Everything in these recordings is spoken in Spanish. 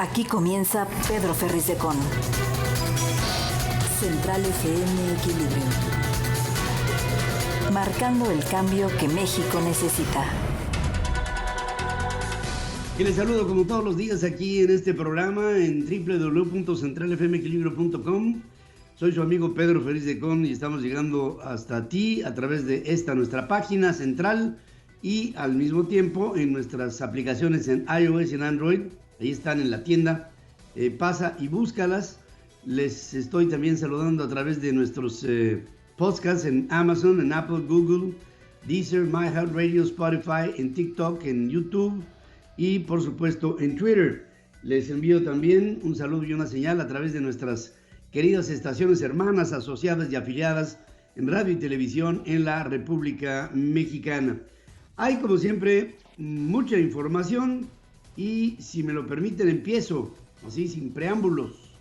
Aquí comienza Pedro Ferriz de Con. Central FM Equilibrio. Marcando el cambio que México necesita. Y les saludo como todos los días aquí en este programa en www.centralfmequilibrio.com. Soy su amigo Pedro Ferriz de Con y estamos llegando hasta ti a través de esta nuestra página central y al mismo tiempo en nuestras aplicaciones en iOS y en Android. Ahí están en la tienda, pasa y búscalas. Les estoy también saludando a través de nuestros podcasts en Amazon, en Apple, Google, Deezer, MyHealthRadio, Spotify, en TikTok, en YouTube y por supuesto en Twitter. Les envío también un saludo y una señal a través de nuestras queridas estaciones hermanas, asociadas y afiliadas en radio y televisión en la República Mexicana. Hay como siempre mucha información. Y si me lo permiten, empiezo, así sin preámbulos.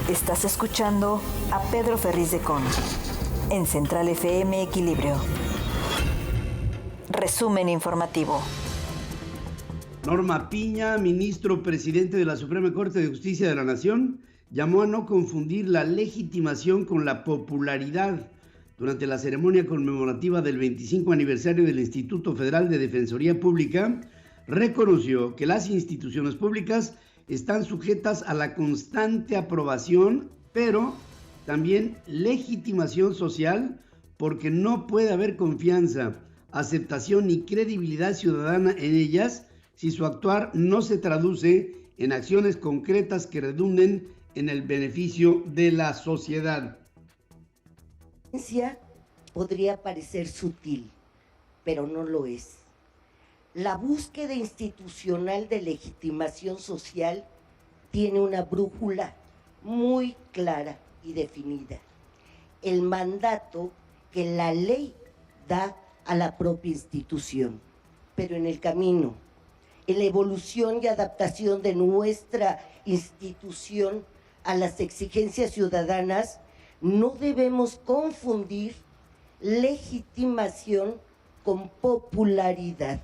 Estás escuchando a Pedro Ferriz de Con, en Central FM Equilibrio. Resumen informativo. Norma Piña, ministro presidente de la Suprema Corte de Justicia de la Nación, llamó a no confundir la legitimación con la popularidad. Durante la ceremonia conmemorativa del 25 aniversario del Instituto Federal de Defensoría Pública, reconoció que las instituciones públicas están sujetas a la constante aprobación, pero también legitimación social, porque no puede haber confianza, aceptación ni credibilidad ciudadana en ellas si su actuar no se traduce en acciones concretas que redunden en el beneficio de la sociedad. La ciencia podría parecer sutil, pero no lo es. La búsqueda institucional de legitimación social tiene una brújula muy clara y definida. El mandato que la ley da a la propia institución. Pero en el camino, en la evolución y adaptación de nuestra institución a las exigencias ciudadanas, no debemos confundir legitimación con popularidad.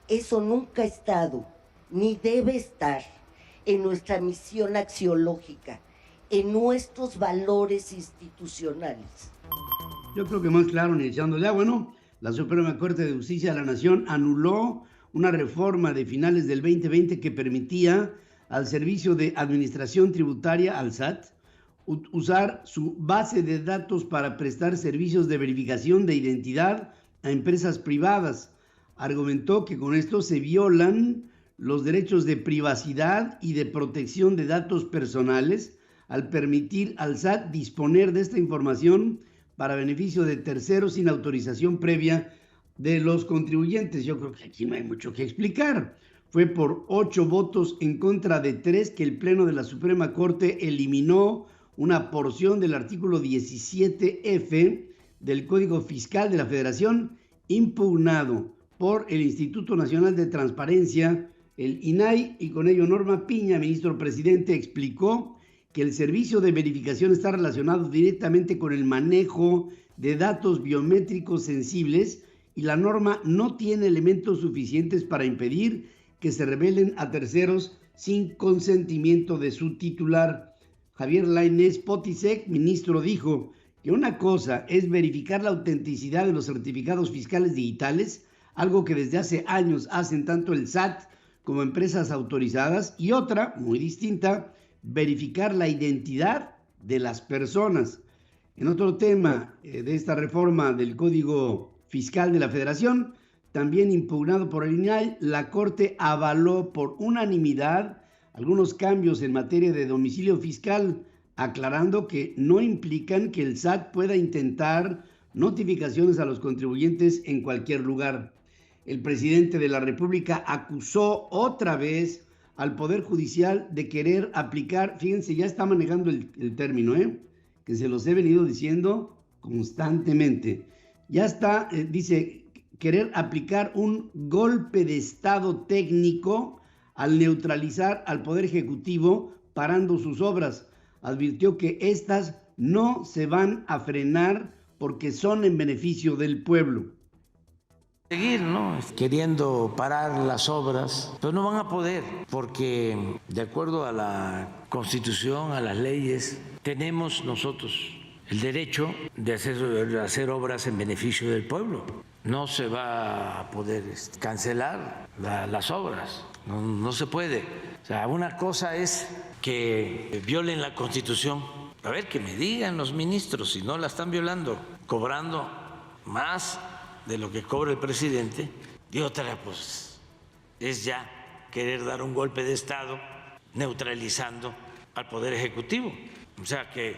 Eso nunca ha estado, ni debe estar, en nuestra misión axiológica, en nuestros valores institucionales. Yo creo que más claro ni echándole agua, ¿no? La Suprema Corte de Justicia de la Nación anuló una reforma de finales del 2020 que permitía al Servicio de Administración Tributaria, al SAT, usar su base de datos para prestar servicios de verificación de identidad a empresas privadas. Argumentó que con esto se violan los derechos de privacidad y de protección de datos personales al permitir al SAT disponer de esta información para beneficio de terceros sin autorización previa de los contribuyentes. Yo creo que aquí no hay mucho que explicar. Fue por 8 votos en contra de 3 que el Pleno de la Suprema Corte eliminó una porción del artículo 17F del Código Fiscal de la Federación impugnado por el Instituto Nacional de Transparencia, el INAI, y con ello Norma Piña, ministro presidente, explicó que el servicio de verificación está relacionado directamente con el manejo de datos biométricos sensibles y la norma no tiene elementos suficientes para impedir que se revelen a terceros sin consentimiento de su titular. Javier Lainez Potisek, ministro, dijo que una cosa es verificar la autenticidad de los certificados fiscales digitales, algo que desde hace años hacen tanto el SAT como empresas autorizadas, y otra, muy distinta, verificar la identidad de las personas. En otro tema de esta reforma del Código Fiscal de la Federación, también impugnado por el INAI, la Corte avaló por unanimidad algunos cambios en materia de domicilio fiscal, aclarando que no implican que el SAT pueda intentar notificaciones a los contribuyentes en cualquier lugar. El presidente de la República acusó otra vez al Poder Judicial de querer aplicar, fíjense, ya está manejando el término, que se los he venido diciendo constantemente. Ya está, dice, querer aplicar un golpe de Estado técnico al neutralizar al Poder Ejecutivo parando sus obras. Advirtió que estas no se van a frenar porque son en beneficio del pueblo. Seguir, ¿no? Queriendo parar las obras, pero no van a poder, porque de acuerdo a la Constitución, a las leyes, tenemos nosotros el derecho de hacer obras en beneficio del pueblo. No se va a poder cancelar las obras, no se puede. O sea, una cosa es que violen la Constitución. A ver, que me digan los ministros si no la están violando, cobrando más de lo que cobra el presidente, y otra pues es ya querer dar un golpe de Estado neutralizando al Poder Ejecutivo. O sea, que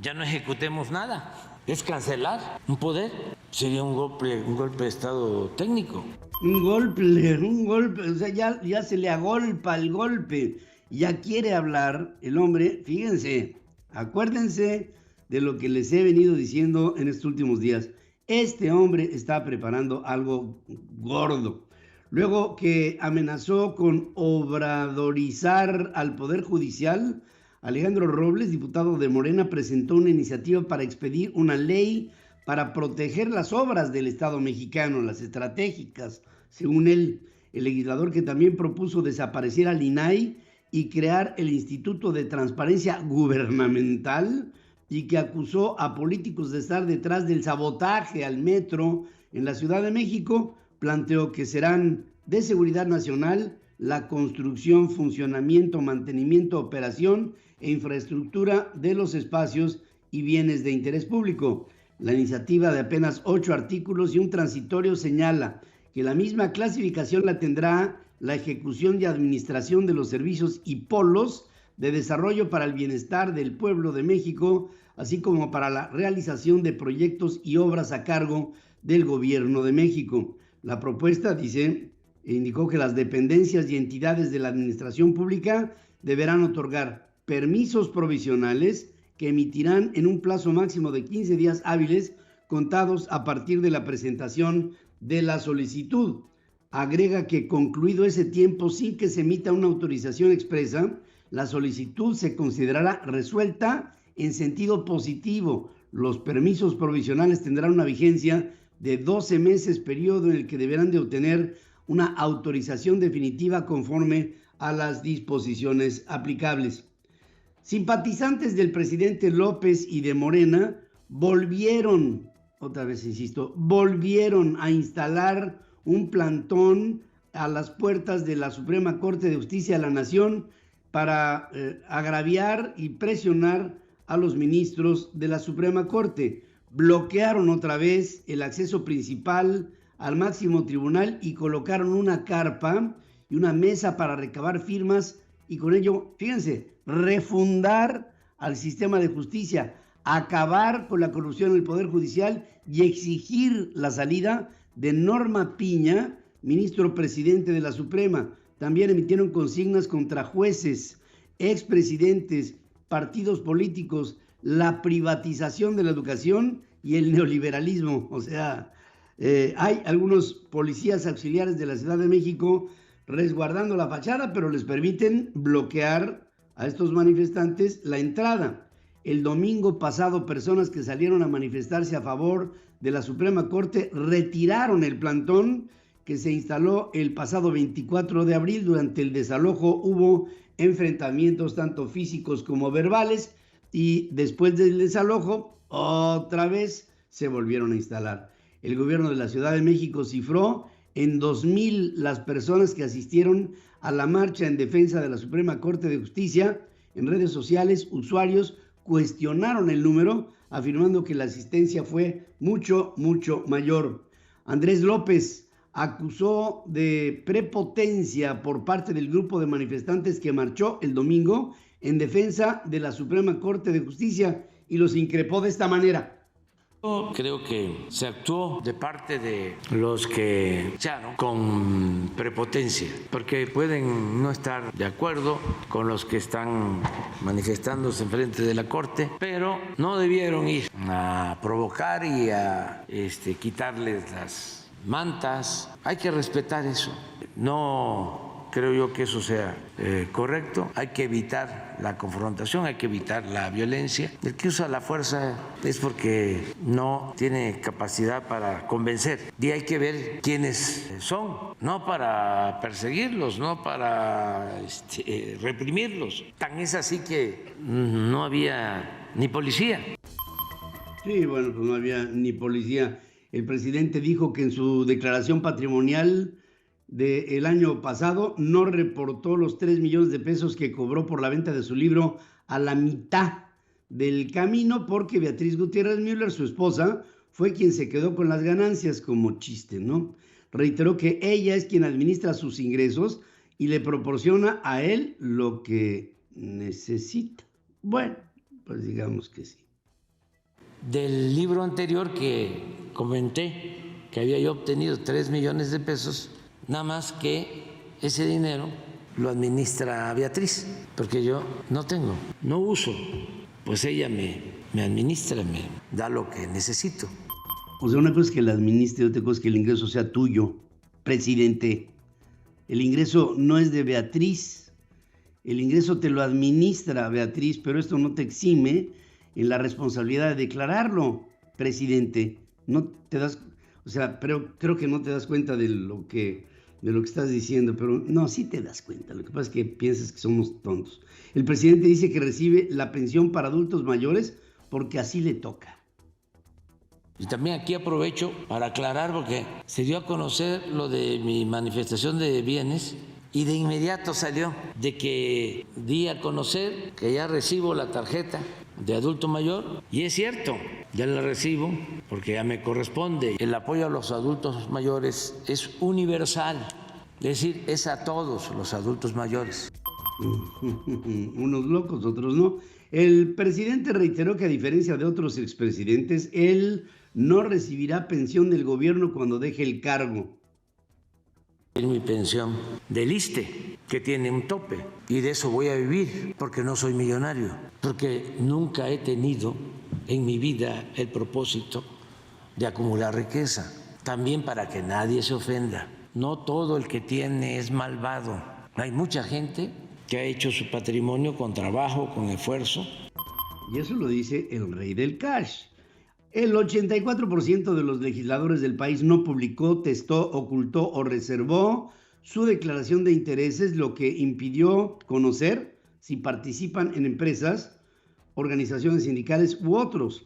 ya no ejecutemos nada, es cancelar un poder, sería un golpe de Estado técnico. Un golpe, o sea, ya se le agolpa el golpe, ya quiere hablar el hombre. Fíjense, acuérdense de lo que les he venido diciendo en estos últimos días. Este hombre está preparando algo gordo. Luego que amenazó con obradorizar al Poder Judicial, Alejandro Robles, diputado de Morena, presentó una iniciativa para expedir una ley para proteger las obras del Estado mexicano, las estratégicas, según él. El legislador, que también propuso desaparecer al INAI y crear el Instituto de Transparencia Gubernamental, y que acusó a políticos de estar detrás del sabotaje al metro en la Ciudad de México, planteó que serán de seguridad nacional la construcción, funcionamiento, mantenimiento, operación e infraestructura de los espacios y bienes de interés público. La iniciativa, de apenas 8 artículos y un transitorio, señala que la misma clasificación la tendrá la ejecución y administración de los servicios y polos de desarrollo para el bienestar del pueblo de México, así como para la realización de proyectos y obras a cargo del gobierno de México. La propuesta, dice, indicó que las dependencias y entidades de la administración pública deberán otorgar permisos provisionales que emitirán en un plazo máximo de 15 días hábiles contados a partir de la presentación de la solicitud. Agrega que, concluido ese tiempo sin que se emita una autorización expresa, la solicitud se considerará resuelta en sentido positivo. Los permisos provisionales tendrán una vigencia de 12 meses, periodo en el que deberán de obtener una autorización definitiva conforme a las disposiciones aplicables. Simpatizantes del presidente López y de Morena volvieron, otra vez insisto, volvieron a instalar un plantón a las puertas de la Suprema Corte de Justicia de la Nación para agraviar y presionar a los ministros de la Suprema Corte. Bloquearon otra vez el acceso principal al máximo tribunal y colocaron una carpa y una mesa para recabar firmas y con ello, fíjense, refundar al sistema de justicia, acabar con la corrupción en el Poder Judicial y exigir la salida de Norma Piña, ministro presidente de la Suprema. También emitieron consignas contra jueces, expresidentes, partidos políticos, la privatización de la educación y el neoliberalismo. O sea, hay algunos policías auxiliares de la Ciudad de México resguardando la fachada, pero les permiten bloquear a estos manifestantes la entrada. El domingo pasado, personas que salieron a manifestarse a favor de la Suprema Corte retiraron el plantón que se instaló el pasado 24 de abril. Durante el desalojo hubo enfrentamientos tanto físicos como verbales y después del desalojo otra vez se volvieron a instalar. El gobierno de la Ciudad de México cifró en 2,000 las personas que asistieron a la marcha en defensa de la Suprema Corte de Justicia. En redes sociales, usuarios cuestionaron el número, afirmando que la asistencia fue mucho mayor. Andrés López acusó de prepotencia por parte del grupo de manifestantes que marchó el domingo en defensa de la Suprema Corte de Justicia y los increpó de esta manera. Yo creo que se actuó de parte de los que lucharon con prepotencia, porque pueden no estar de acuerdo con los que están manifestándose enfrente de la Corte, pero no debieron ir a provocar y a quitarles las mantas. Hay que respetar eso. No creo yo que eso sea correcto. Hay que evitar la confrontación, hay que evitar la violencia. El que usa la fuerza es porque no tiene capacidad para convencer. Y hay que ver quiénes son, no para perseguirlos, no para reprimirlos. Tan es así que no había ni policía. Sí, bueno, pues no había ni policía. El presidente dijo que en su declaración patrimonial del año pasado no reportó los 3 millones de pesos que cobró por la venta de su libro a la mitad del camino, porque Beatriz Gutiérrez Müller, su esposa, fue quien se quedó con las ganancias, como chiste, ¿no? Reiteró que ella es quien administra sus ingresos y le proporciona a él lo que necesita. Bueno, pues digamos que sí. Del libro anterior que comenté, que había yo obtenido 3 millones de pesos, nada más que ese dinero lo administra Beatriz, porque yo no tengo, no uso, pues ella me administra, me da lo que necesito. O sea, una cosa es que la administre, otra cosa es que el ingreso sea tuyo, presidente. El ingreso no es de Beatriz, el ingreso te lo administra Beatriz, pero esto no te exime en la responsabilidad de declararlo, presidente. No te das, o sea, pero creo que no te das cuenta de lo que estás diciendo, pero no, sí te das cuenta. Lo que pasa es que piensas que somos tontos. El presidente dice que recibe la pensión para adultos mayores porque así le toca. Y también aquí aprovecho para aclarar, porque se dio a conocer lo de mi manifestación de bienes y de inmediato salió de que di a conocer que ya recibo la tarjeta de adulto mayor, y es cierto, ya la recibo porque ya me corresponde. El apoyo a los adultos mayores es universal, es decir, es a todos los adultos mayores. Unos locos, otros no. El presidente reiteró que, a diferencia de otros expresidentes, él no recibirá pensión del gobierno cuando deje el cargo. En mi pensión del ISSSTE, que tiene un tope, y de eso voy a vivir, porque no soy millonario, porque nunca he tenido en mi vida el propósito de acumular riqueza. También, para que nadie se ofenda, no todo el que tiene es malvado. Hay mucha gente que ha hecho su patrimonio con trabajo, con esfuerzo. Y eso lo dice el rey del cash. El 84% de los legisladores del país no publicó, testó, ocultó o reservó su declaración de intereses, lo que impidió conocer si participan en empresas, organizaciones sindicales u otros.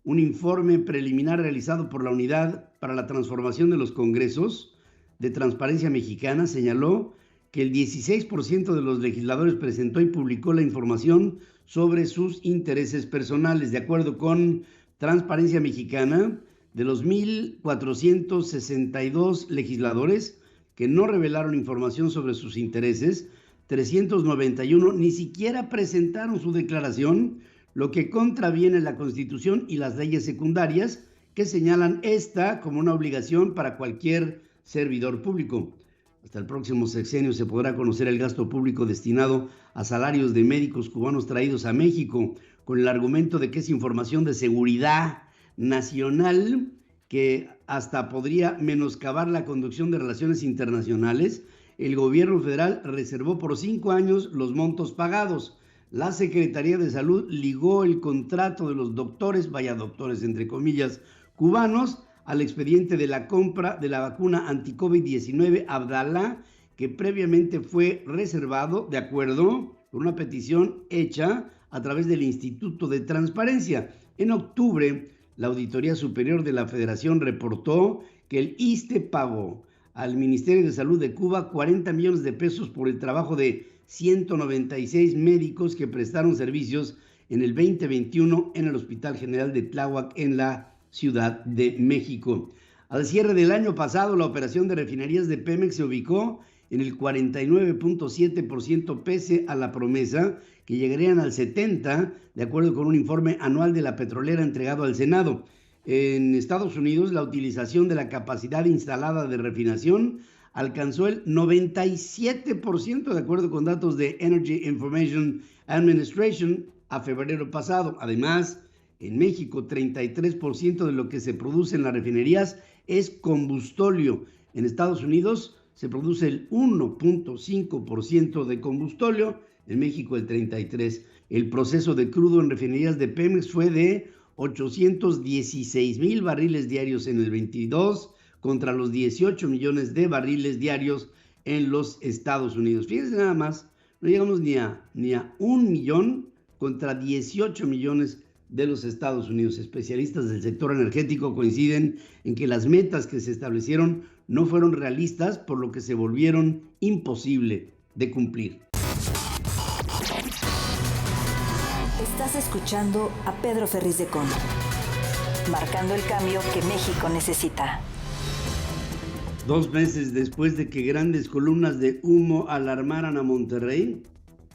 Un informe preliminar realizado por la Unidad para la Transformación de los Congresos de Transparencia Mexicana señaló que el 16% de los legisladores presentó y publicó la información sobre sus intereses personales. De acuerdo con Transparencia Mexicana, de los 1,462 legisladores que no revelaron información sobre sus intereses, 391 ni siquiera presentaron su declaración, lo que contraviene la Constitución y las leyes secundarias que señalan esta como una obligación para cualquier servidor público. Hasta el próximo sexenio se podrá conocer el gasto público destinado a salarios de médicos cubanos traídos a México, con el argumento de que es información de seguridad nacional que hasta podría menoscabar la conducción de relaciones internacionales. El gobierno federal reservó por 5 años los montos pagados. La Secretaría de Salud ligó el contrato de los doctores, vaya doctores entre comillas, cubanos, al expediente de la compra de la vacuna anti-COVID-19 Abdala, que previamente fue reservado de acuerdo con una petición hecha a través del Instituto de Transparencia. En octubre, la Auditoría Superior de la Federación reportó que el ISSSTE pagó al Ministerio de Salud de Cuba 40 millones de pesos por el trabajo de 196 médicos que prestaron servicios en el 2021 en el Hospital General de Tláhuac, en la Ciudad de México. Al cierre del año pasado, la operación de refinerías de Pemex se ubicó en el 49.7%, pese a la promesa que llegarían al 70%, de acuerdo con un informe anual de la petrolera entregado al Senado. En Estados Unidos, la utilización de la capacidad instalada de refinación alcanzó el 97%, de acuerdo con datos de Energy Information Administration a febrero pasado. Además, en México, 33% de lo que se produce en las refinerías es combustóleo. En Estados Unidos, se produce el 1.5% de combustóleo, en México el 33%. El proceso de crudo en refinerías de Pemex fue de 816,000 barriles diarios en el 22 contra los 18 millones de barriles diarios en los Estados Unidos. Fíjense nada más, no llegamos ni a 1 millón contra 18 millones de los Estados Unidos. Especialistas del sector energético coinciden en que las metas que se establecieron no fueron realistas, por lo que se volvieron imposible de cumplir. Estás escuchando a Pedro Ferriz de Con, marcando el cambio que México necesita. 2 meses después de que grandes columnas de humo alarmaran a Monterrey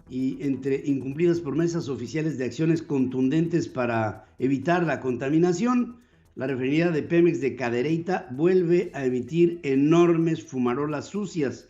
y entre incumplidas promesas oficiales de acciones contundentes para evitar la contaminación, la refinería de Pemex de Cadereyta vuelve a emitir enormes fumarolas sucias.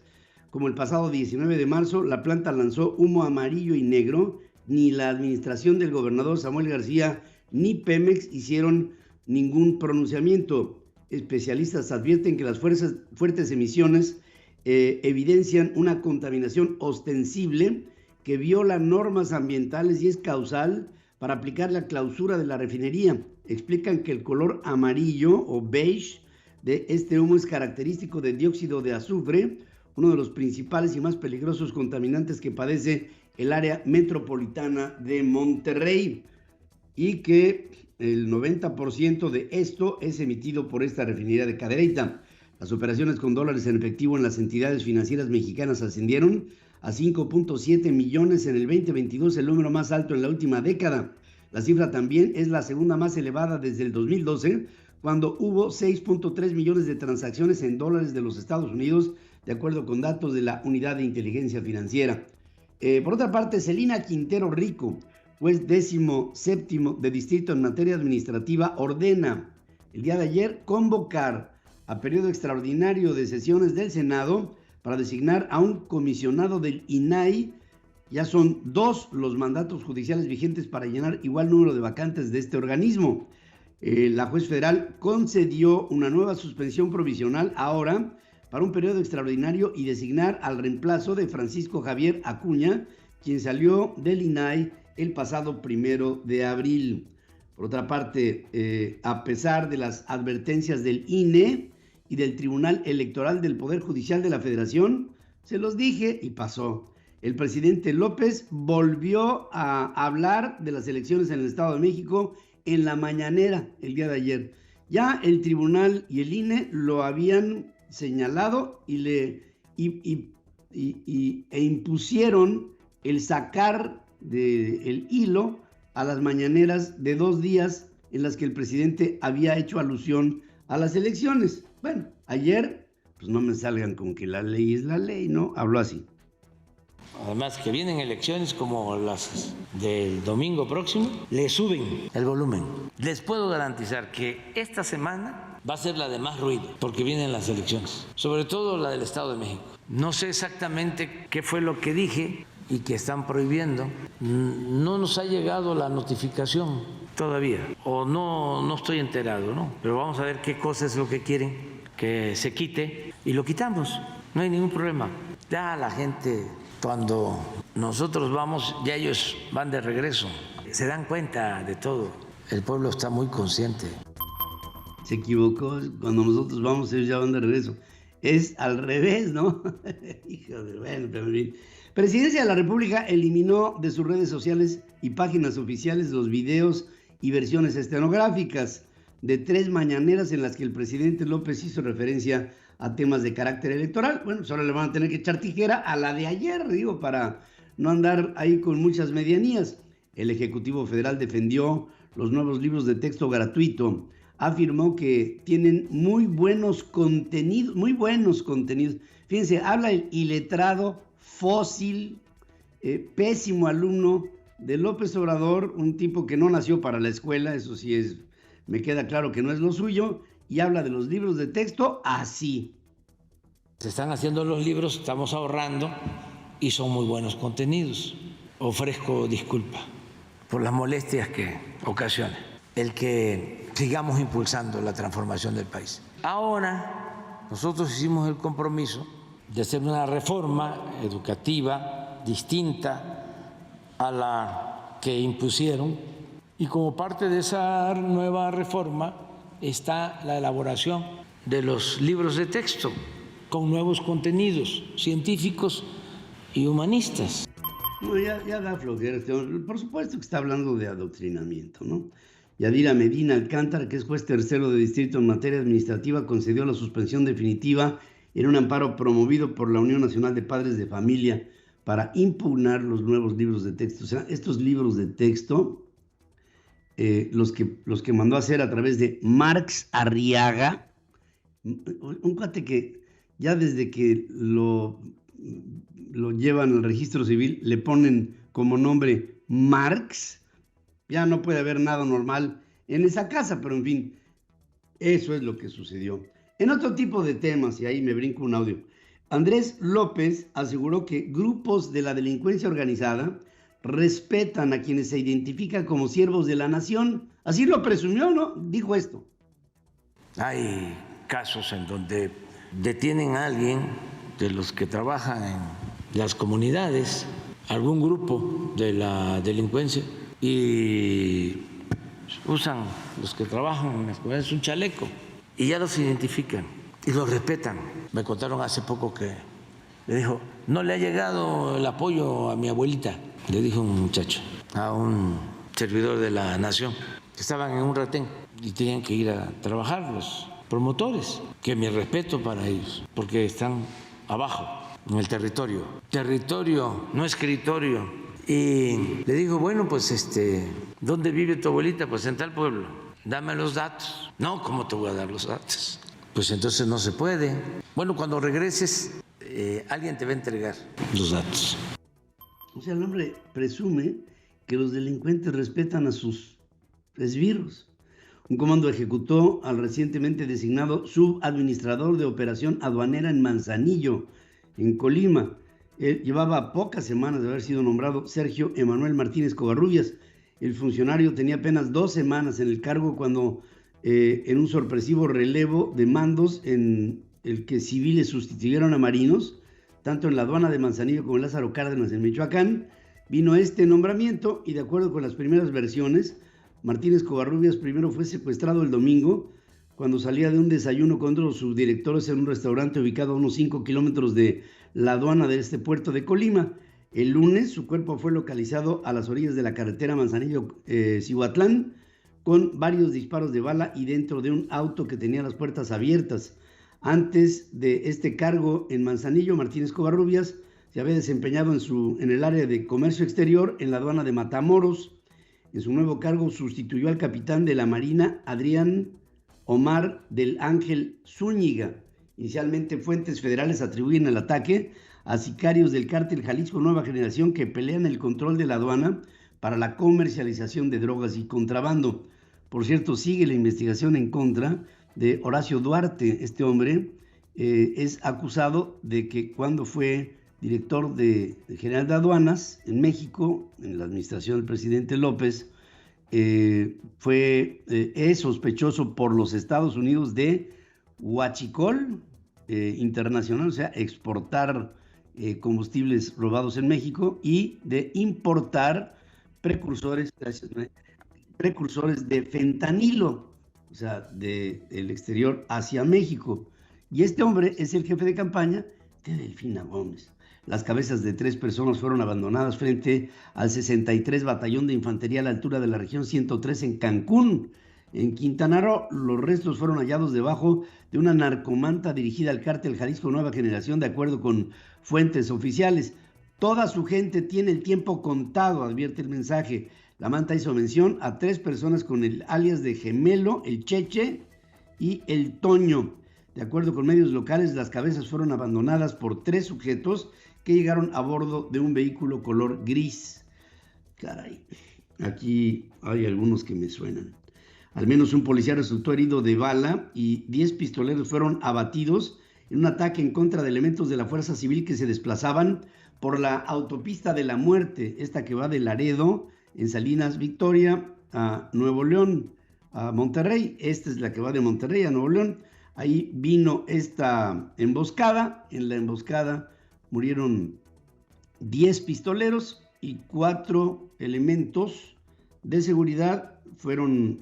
Como el pasado 19 de marzo, la planta lanzó humo amarillo y negro. Ni la administración del gobernador Samuel García ni Pemex hicieron ningún pronunciamiento. Especialistas advierten que las fuertes emisiones evidencian una contaminación ostensible que viola normas ambientales y es causal para aplicar la clausura de la refinería. Explican que el color amarillo o beige de este humo es característico del dióxido de azufre, uno de los principales y más peligrosos contaminantes que padece el área metropolitana de Monterrey, y que el 90% de esto es emitido por esta refinería de Cadereyta. Las operaciones con dólares en efectivo en las entidades financieras mexicanas ascendieron a 5.7 millones en el 2022, el número más alto en la última década. La cifra también es la segunda más elevada desde el 2012, cuando hubo 6.3 millones de transacciones en dólares de los Estados Unidos, de acuerdo con datos de la Unidad de Inteligencia Financiera. Por otra parte, Celina Quintero Rico, juez 17º de distrito en materia administrativa, ordena el día de ayer convocar a periodo extraordinario de sesiones del Senado para designar a un comisionado del INAI. Ya son 2 los mandatos judiciales vigentes para llenar igual número de vacantes de este organismo. La juez federal concedió una nueva suspensión provisional ahora para un periodo extraordinario y designar al reemplazo de Francisco Javier Acuña, quien salió del INAI el pasado 1 de abril. Por otra parte, a pesar de las advertencias del INE y del Tribunal Electoral del Poder Judicial de la Federación, se los dije y pasó. El presidente López volvió a hablar de las elecciones en el Estado de México en la mañanera el día de ayer. Ya el tribunal y el INE lo habían señalado e impusieron el sacar del hilo a las mañaneras de 2 días en las que el presidente había hecho alusión a las elecciones. Bueno, ayer, pues no me salgan con que la ley es la ley, ¿no? Habló así. Además que vienen elecciones como las del domingo próximo, le suben el volumen. Les puedo garantizar que esta semana va a ser la de más ruido, porque vienen las elecciones, sobre todo la del Estado de México. No sé exactamente qué fue lo que dije y que están prohibiendo. No nos ha llegado la notificación todavía, o no estoy enterado, ¿no? Pero vamos a ver qué cosa es lo que quieren que se quite y lo quitamos. No hay ningún problema. Ya la gente, cuando nosotros vamos, ya ellos van de regreso. Se dan cuenta de todo. El pueblo está muy consciente. Se equivocó, cuando nosotros vamos, ellos ya van de regreso. Es al revés, ¿no? Hijo de, bueno, pero en fin. Presidencia de la República eliminó de sus redes sociales y páginas oficiales los videos y versiones estenográficas de 3 mañaneras en las que el presidente López hizo referencia a temas de carácter electoral. Bueno, pues ahora le van a tener que echar tijera a la de ayer, digo, para no andar ahí con muchas medianías. El Ejecutivo Federal defendió los nuevos libros de texto gratuito. Afirmó que tienen muy buenos contenidos. Fíjense, habla el iletrado, fósil, pésimo alumno de López Obrador, un tipo que no nació para la escuela, eso sí me queda claro que no es lo suyo, y habla de los libros de texto así. Se están haciendo los libros, estamos ahorrando y son muy buenos contenidos. Ofrezco disculpa por las molestias que ocasiona el que sigamos impulsando la transformación del país. Ahora nosotros hicimos el compromiso de hacer una reforma educativa distinta a la que impusieron, y como parte de esa nueva reforma está la elaboración de los libros de texto con nuevos contenidos científicos y humanistas. No, ya da flojera. Por supuesto que está hablando de adoctrinamiento, ¿no? Yadira Medina Alcántara, que es juez tercero de distrito en materia administrativa, concedió la suspensión definitiva en un amparo promovido por la Unión Nacional de Padres de Familia para impugnar los nuevos libros de texto. O sea, estos libros de texto, los que mandó a hacer a través de Marx Arriaga, un cuate que ya desde que lo llevan al registro civil le ponen como nombre Marx, ya no puede haber nada normal en esa casa, pero en fin, eso es lo que sucedió. En otro tipo de temas, y ahí me brinco un audio, Andrés López aseguró que grupos de la delincuencia organizada respetan a quienes se identifican como siervos de la nación. Así lo presumió, ¿no? Dijo esto. Hay casos en donde detienen a alguien de los que trabajan en las comunidades, algún grupo de la delincuencia, y usan los que trabajan en las comunidades un chaleco y ya los identifican y los respetan. Me contaron hace poco que le dijo, no le ha llegado el apoyo a mi abuelita, le dijo un muchacho a un servidor de la nación, que estaban en un retén y tenían que ir a trabajar los promotores, que mi respeto para ellos, porque están abajo, en el territorio. Territorio, no escritorio. Y le digo, bueno, pues, ¿dónde vive tu abuelita? Pues en tal pueblo. Dame los datos. No, ¿cómo te voy a dar los datos? Pues entonces no se puede. Bueno, cuando regreses, alguien te va a entregar los datos. O sea, el hombre presume que los delincuentes respetan a sus esbirros. Un comando ejecutó al recientemente designado subadministrador de operación aduanera en Manzanillo, en Colima. Él llevaba pocas semanas de haber sido nombrado Sergio Emanuel Martínez Covarrubias. El funcionario tenía apenas 2 semanas en el cargo cuando, en un sorpresivo relevo de mandos en el que civiles sustituyeron a marinos, tanto en la aduana de Manzanillo como en Lázaro Cárdenas en Michoacán, vino este nombramiento y de acuerdo con las primeras versiones, Martínez Covarrubias primero fue secuestrado el domingo cuando salía de un desayuno con otros subdirectores en un restaurante ubicado a unos 5 kilómetros de la aduana de este puerto de Colima. El lunes su cuerpo fue localizado a las orillas de la carretera Manzanillo-Cihuatlán con varios disparos de bala y dentro de un auto que tenía las puertas abiertas. Antes de este cargo en Manzanillo, Martínez Covarrubias se había desempeñado en el área de comercio exterior en la aduana de Matamoros. En su nuevo cargo sustituyó al capitán de la Marina, Adrián Omar del Ángel Zúñiga. Inicialmente fuentes federales atribuyen el ataque a sicarios del cártel Jalisco Nueva Generación que pelean el control de la aduana para la comercialización de drogas y contrabando. Por cierto, sigue la investigación en contra de Horacio Duarte. Este hombre es acusado de que cuando fue director general de aduanas en México, en la administración del presidente López, es sospechoso por los Estados Unidos de huachicol internacional, o sea, exportar combustibles robados en México y de importar precursores de fentanilo, o sea, del exterior hacia México. Y este hombre es el jefe de campaña de Delfina Gómez. Las cabezas de 3 personas fueron abandonadas frente al 63 Batallón de Infantería a la altura de la región 103 en Cancún, en Quintana Roo. Los restos fueron hallados debajo de una narcomanta dirigida al cártel Jalisco Nueva Generación, de acuerdo con fuentes oficiales. Toda su gente tiene el tiempo contado, advierte el mensaje. La manta hizo mención a 3 personas con el alias de Gemelo, el Cheche y el Toño. De acuerdo con medios locales, las cabezas fueron abandonadas por 3 sujetos que llegaron a bordo de un vehículo color gris. Caray, aquí hay algunos que me suenan. Al menos un policía resultó herido de bala y 10 pistoleros fueron abatidos en un ataque en contra de elementos de la Fuerza Civil que se desplazaban por la autopista de la muerte, esta que va de Laredo, en Salinas Victoria, a Nuevo León, a Monterrey. Esta es la que va de Monterrey a Nuevo León. Ahí vino esta emboscada. En la emboscada murieron 10 pistoleros y 4 elementos de seguridad fueron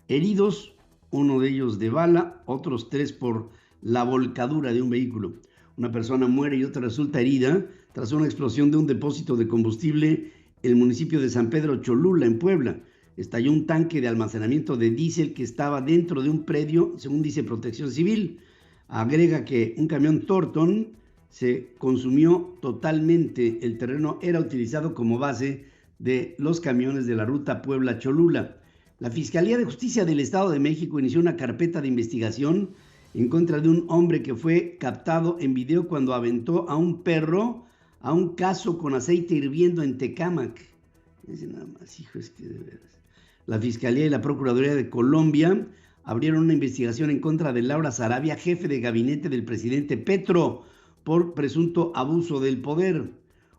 heridos, uno de ellos de bala, otros 3 por la volcadura de un vehículo. Una persona muere y otra resulta herida tras una explosión de un depósito de combustible en el municipio de San Pedro Cholula, en Puebla. Estalló un tanque de almacenamiento de diésel que estaba dentro de un predio, según dice Protección Civil. Agrega que un camión Torton se consumió totalmente. El terreno era utilizado como base de los camiones de la ruta Puebla-Cholula. La Fiscalía de Justicia del Estado de México inició una carpeta de investigación en contra de un hombre que fue captado en video cuando aventó a un perro a un cazo con aceite hirviendo en Tecámac. Dice nada más, hijo, es que de veras. La Fiscalía y la Procuraduría de Colombia abrieron una investigación en contra de Laura Sarabia, jefe de gabinete del presidente Petro, por presunto abuso del poder.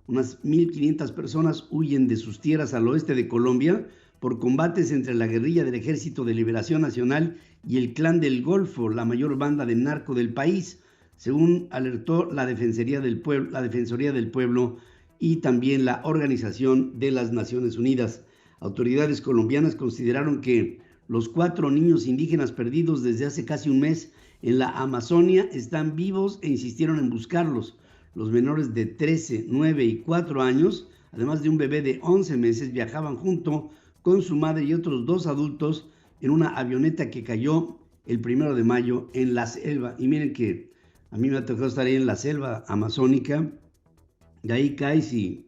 Unas 1.500 personas huyen de sus tierras al oeste de Colombia por combates entre la guerrilla del Ejército de Liberación Nacional y el Clan del Golfo, la mayor banda de narco del país, según alertó la Defensoría del Pueblo y también la Organización de las Naciones Unidas. Autoridades colombianas consideraron que los 4 niños indígenas perdidos desde hace casi un mes en la Amazonia están vivos e insistieron en buscarlos. Los menores de 13, 9 y 4 años, además de un bebé de 11 meses, viajaban junto con su madre y otros 2 adultos en una avioneta que cayó el 1 de mayo en la selva. Y miren que a mí me ha tocado estar ahí en la selva amazónica, y ahí caes y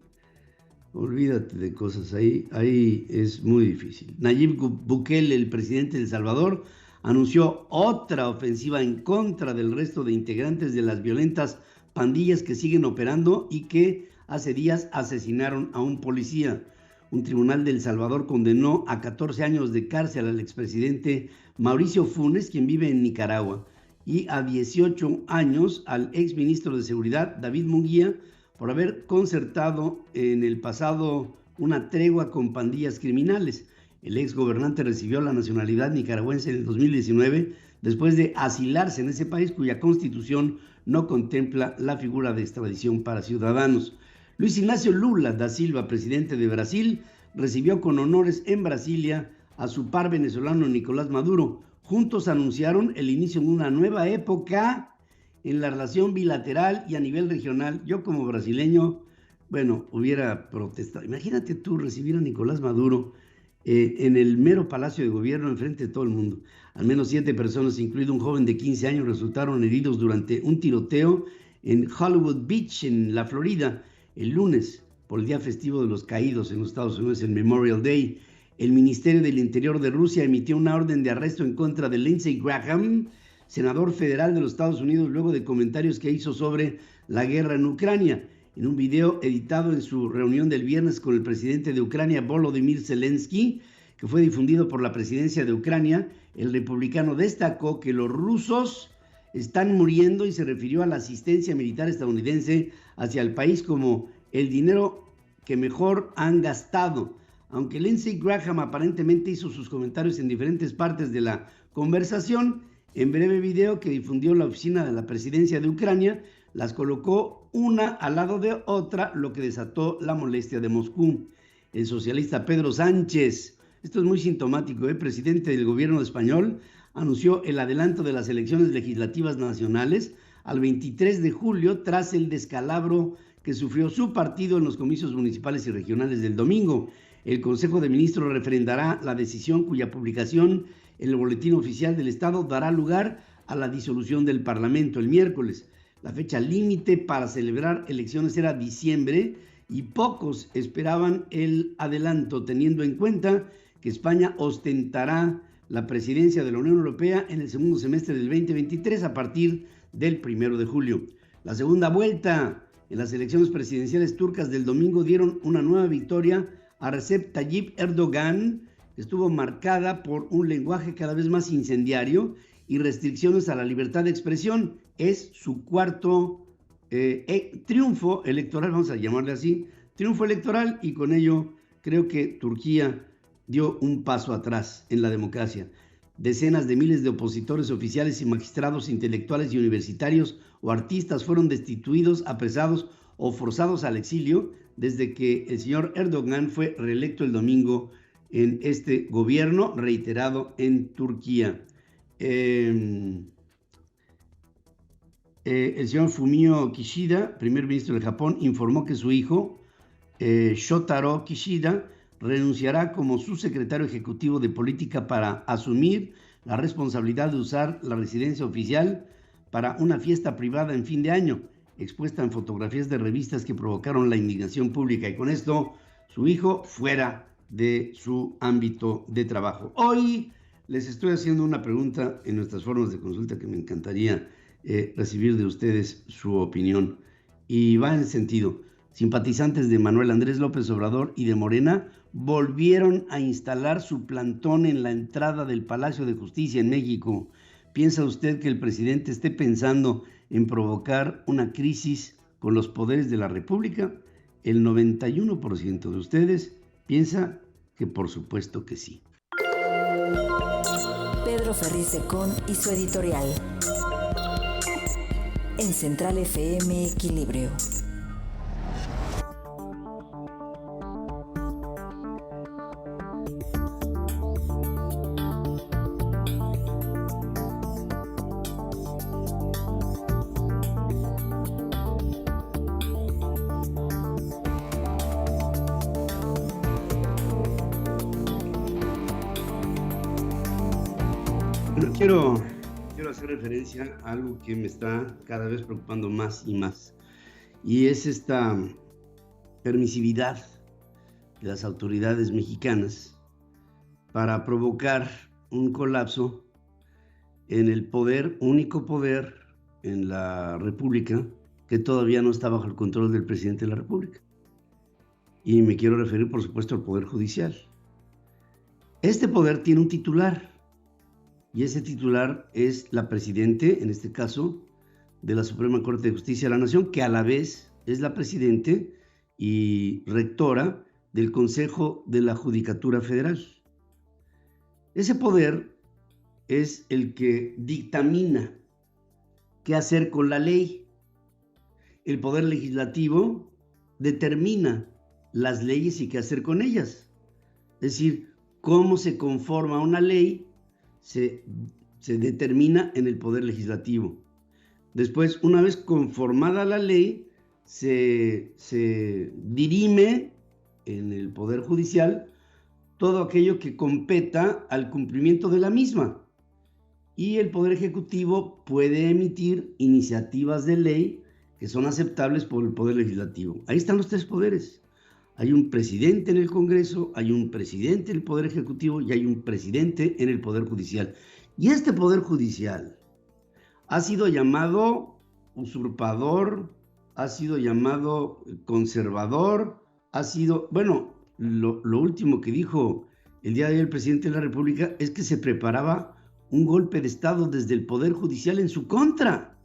olvídate de cosas, ahí es muy difícil. Nayib Bukele, el presidente de El Salvador, anunció otra ofensiva en contra del resto de integrantes de las violentas pandillas que siguen operando y que hace días asesinaron a un policía. Un tribunal de El Salvador condenó a 14 años de cárcel al expresidente Mauricio Funes, quien vive en Nicaragua, y a 18 años al exministro de Seguridad, David Munguía, por haber concertado en el pasado una tregua con pandillas criminales. El exgobernante recibió la nacionalidad nicaragüense en el 2019 después de asilarse en ese país cuya constitución no contempla la figura de extradición para ciudadanos. Luis Ignacio Lula da Silva, presidente de Brasil, recibió con honores en Brasilia a su par venezolano Nicolás Maduro. Juntos anunciaron el inicio de una nueva época en la relación bilateral y a nivel regional. Yo como brasileño, hubiera protestado. Imagínate tú recibir a Nicolás Maduro en el mero Palacio de Gobierno enfrente de todo el mundo. Al menos 7 personas, incluido un joven de 15 años, resultaron heridos durante un tiroteo en Hollywood Beach, en la Florida, el lunes, por el día festivo de los caídos en los Estados Unidos, el Memorial Day. El Ministerio del Interior de Rusia emitió una orden de arresto en contra de Lindsey Graham, senador federal de los Estados Unidos, luego de comentarios que hizo sobre la guerra en Ucrania. En un video editado en su reunión del viernes con el presidente de Ucrania, Volodymyr Zelensky, que fue difundido por la presidencia de Ucrania, el republicano destacó que los rusos están muriendo y se refirió a la asistencia militar estadounidense hacia el país como el dinero que mejor han gastado. Aunque Lindsey Graham aparentemente hizo sus comentarios en diferentes partes de la conversación, en breve video que difundió la oficina de la presidencia de Ucrania, las colocó una al lado de otra, lo que desató la molestia de Moscú. El socialista Pedro Sánchez, esto es muy sintomático, presidente del gobierno español, anunció el adelanto de las elecciones legislativas nacionales al 23 de julio tras el descalabro que sufrió su partido en los comicios municipales y regionales del domingo. El Consejo de Ministros refrendará la decisión cuya publicación en el Boletín Oficial del Estado dará lugar a la disolución del Parlamento el miércoles. La fecha límite para celebrar elecciones era diciembre y pocos esperaban el adelanto, teniendo en cuenta que España ostentará la presidencia de la Unión Europea en el segundo semestre del 2023 a partir del 1 de julio. La segunda vuelta en las elecciones presidenciales turcas del domingo dieron una nueva victoria a Recep Tayyip Erdogan, que estuvo marcada por un lenguaje cada vez más incendiario y restricciones a la libertad de expresión. Es su cuarto triunfo electoral, vamos a llamarle así, triunfo electoral, y con ello creo que Turquía dio un paso atrás en la democracia. Decenas de miles de opositores oficiales y magistrados intelectuales y universitarios o artistas fueron destituidos, apresados o forzados al exilio desde que el señor Erdogan fue reelecto el domingo en este gobierno reiterado en Turquía. El señor Fumio Kishida, primer ministro de Japón, informó que su hijo, Shotaro Kishida, renunciará como subsecretario ejecutivo de política para asumir la responsabilidad de usar la residencia oficial para una fiesta privada en fin de año, expuesta en fotografías de revistas que provocaron la indignación pública, y con esto su hijo fuera de su ámbito de trabajo. Hoy les estoy haciendo una pregunta en nuestras formas de consulta que me encantaría recibir de ustedes su opinión, y va en el sentido: simpatizantes de Manuel Andrés López Obrador y de Morena volvieron a instalar su plantón en la entrada del Palacio de Justicia en México. ¿Piensa usted que el presidente esté pensando en provocar una crisis con los poderes de la República? El 91% de ustedes piensa que por supuesto que sí. Pedro Ferriz de Con y su editorial. En Central FM Equilibrio. Quiero hacer referencia a algo que me está cada vez preocupando más y más, y es esta permisividad de las autoridades mexicanas para provocar un colapso en el poder, único poder en la República, que todavía no está bajo el control del presidente de la República. Y me quiero referir, por supuesto, al Poder Judicial. Este poder tiene un titular, y ese titular es la presidente, en este caso, de la Suprema Corte de Justicia de la Nación, que a la vez es la presidente y rectora del Consejo de la Judicatura Federal. Ese poder es el que dictamina qué hacer con la ley. El Poder Legislativo determina las leyes y qué hacer con ellas. Es decir, cómo se conforma una ley se determina en el Poder Legislativo. Después, una vez conformada la ley, se dirime en el Poder Judicial todo aquello que competa al cumplimiento de la misma. Y el Poder Ejecutivo puede emitir iniciativas de ley que son aceptables por el Poder Legislativo. Ahí están los tres poderes. Hay un presidente en el Congreso, hay un presidente en el Poder Ejecutivo y hay un presidente en el Poder Judicial. Y este Poder Judicial ha sido llamado usurpador, ha sido llamado conservador, ha sido... Bueno, lo último que dijo el día de hoy el presidente de la República es que se preparaba un golpe de Estado desde el Poder Judicial en su contra.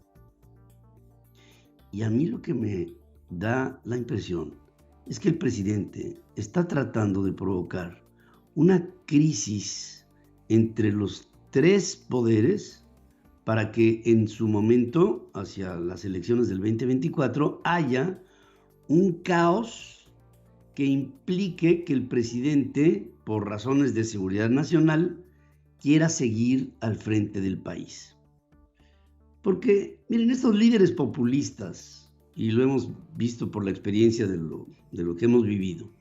Y a mí lo que me da la impresión es que el presidente está tratando de provocar una crisis entre los tres poderes para que en su momento, hacia las elecciones del 2024, haya un caos que implique que el presidente, por razones de seguridad nacional, quiera seguir al frente del país. Porque, miren, estos líderes populistas, y lo hemos visto por la experiencia de lo que hemos vivido,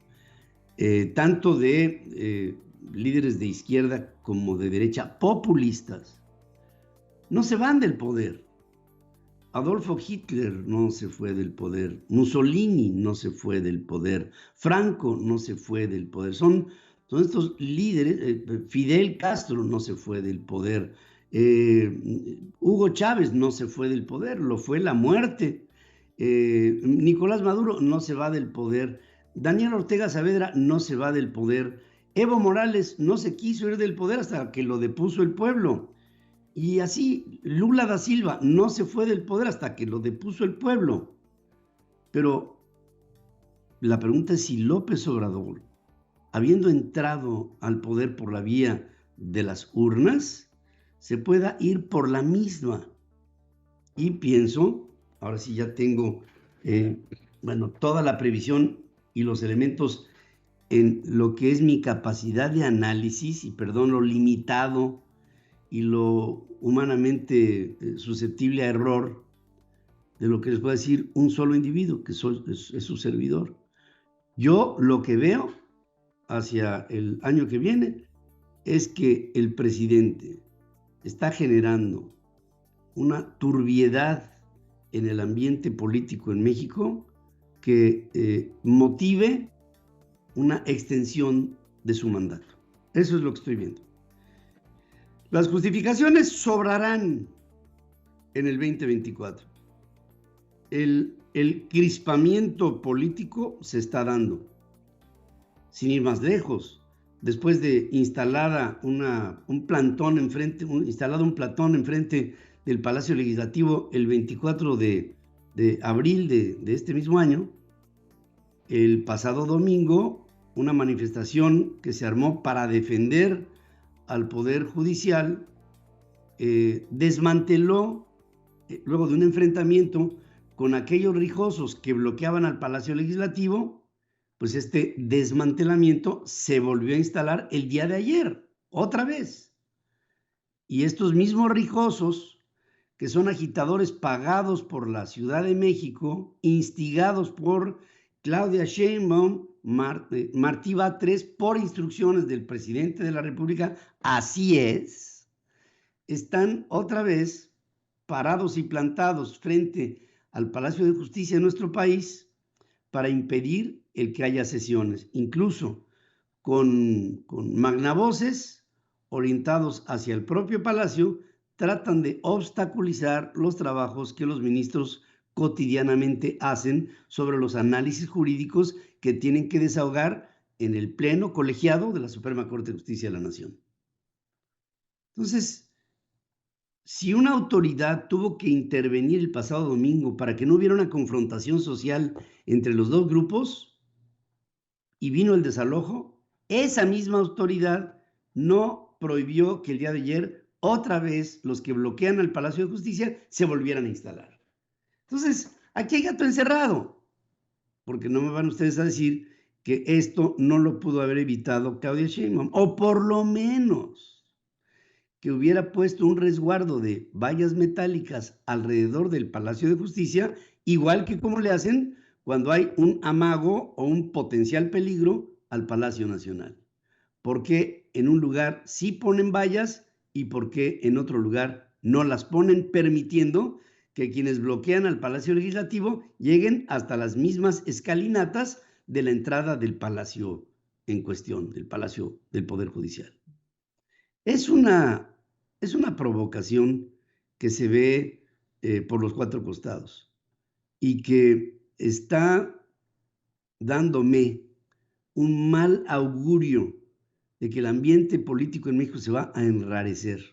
tanto de líderes de izquierda como de derecha populistas, no se van del poder. Adolfo Hitler no se fue del poder, Mussolini no se fue del poder, Franco no se fue del poder. Son estos líderes, Fidel Castro no se fue del poder, Hugo Chávez no se fue del poder, lo fue la muerte. Nicolás Maduro no se va del poder, Daniel Ortega Saavedra no se va del poder, Evo Morales no se quiso ir del poder hasta que lo depuso el pueblo, y así Lula da Silva no se fue del poder hasta que lo depuso el pueblo. Pero la pregunta es si López Obrador, habiendo entrado al poder por la vía de las urnas se pueda ir por la misma. Y pienso, ahora sí ya tengo, toda la previsión y los elementos en lo que es mi capacidad de análisis, y perdón, lo limitado y lo humanamente susceptible a error de lo que les puede decir un solo individuo, que es su servidor. Yo lo que veo hacia el año que viene es que el presidente está generando una turbiedad en el ambiente político en México que motive una extensión de su mandato. Eso es lo que estoy viendo. Las justificaciones sobrarán en el 2024. El crispamiento político se está dando. Sin ir más lejos, después de instalado un plantón enfrente del Palacio Legislativo el 24 de abril de este mismo año, el pasado domingo, una manifestación que se armó para defender al Poder Judicial desmanteló, luego de un enfrentamiento con aquellos rijosos que bloqueaban al Palacio Legislativo, pues este desmantelamiento se volvió a instalar el día de ayer, otra vez. Y estos mismos rijosos, que son agitadores pagados por la Ciudad de México, instigados por Claudia Sheinbaum, Martí Batres, por instrucciones del presidente de la República, así es, están otra vez parados y plantados frente al Palacio de Justicia de nuestro país para impedir el que haya sesiones, incluso con magnavoces orientados hacia el propio Palacio, tratan de obstaculizar los trabajos que los ministros cotidianamente hacen sobre los análisis jurídicos que tienen que desahogar en el Pleno colegiado de la Suprema Corte de Justicia de la Nación. Entonces, si una autoridad tuvo que intervenir el pasado domingo para que no hubiera una confrontación social entre los dos grupos y vino el desalojo, esa misma autoridad no prohibió que el día de ayer otra vez los que bloquean al Palacio de Justicia se volvieran a instalar. Entonces, aquí hay gato encerrado, porque no me van ustedes a decir que esto no lo pudo haber evitado Claudia Sheinbaum, o por lo menos que hubiera puesto un resguardo de vallas metálicas alrededor del Palacio de Justicia, igual que como le hacen cuando hay un amago o un potencial peligro al Palacio Nacional. ¿Por qué en un lugar sí ponen vallas y por qué en otro lugar no las ponen, permitiendo que quienes bloquean al Palacio Legislativo lleguen hasta las mismas escalinatas de la entrada del Palacio en cuestión, del Palacio del Poder Judicial? Es una provocación que se ve por los cuatro costados y que está dándome un mal augurio de que el ambiente político en México se va a enrarecer.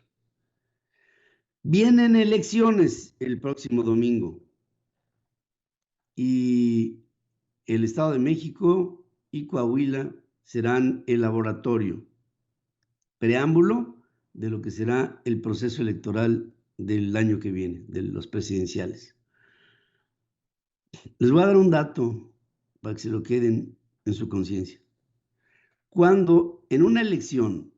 Vienen elecciones el próximo domingo y el Estado de México y Coahuila serán el laboratorio, preámbulo de lo que será el proceso electoral del año que viene, de los presidenciales. Les voy a dar un dato para que se lo queden en su conciencia. Cuando en una elección,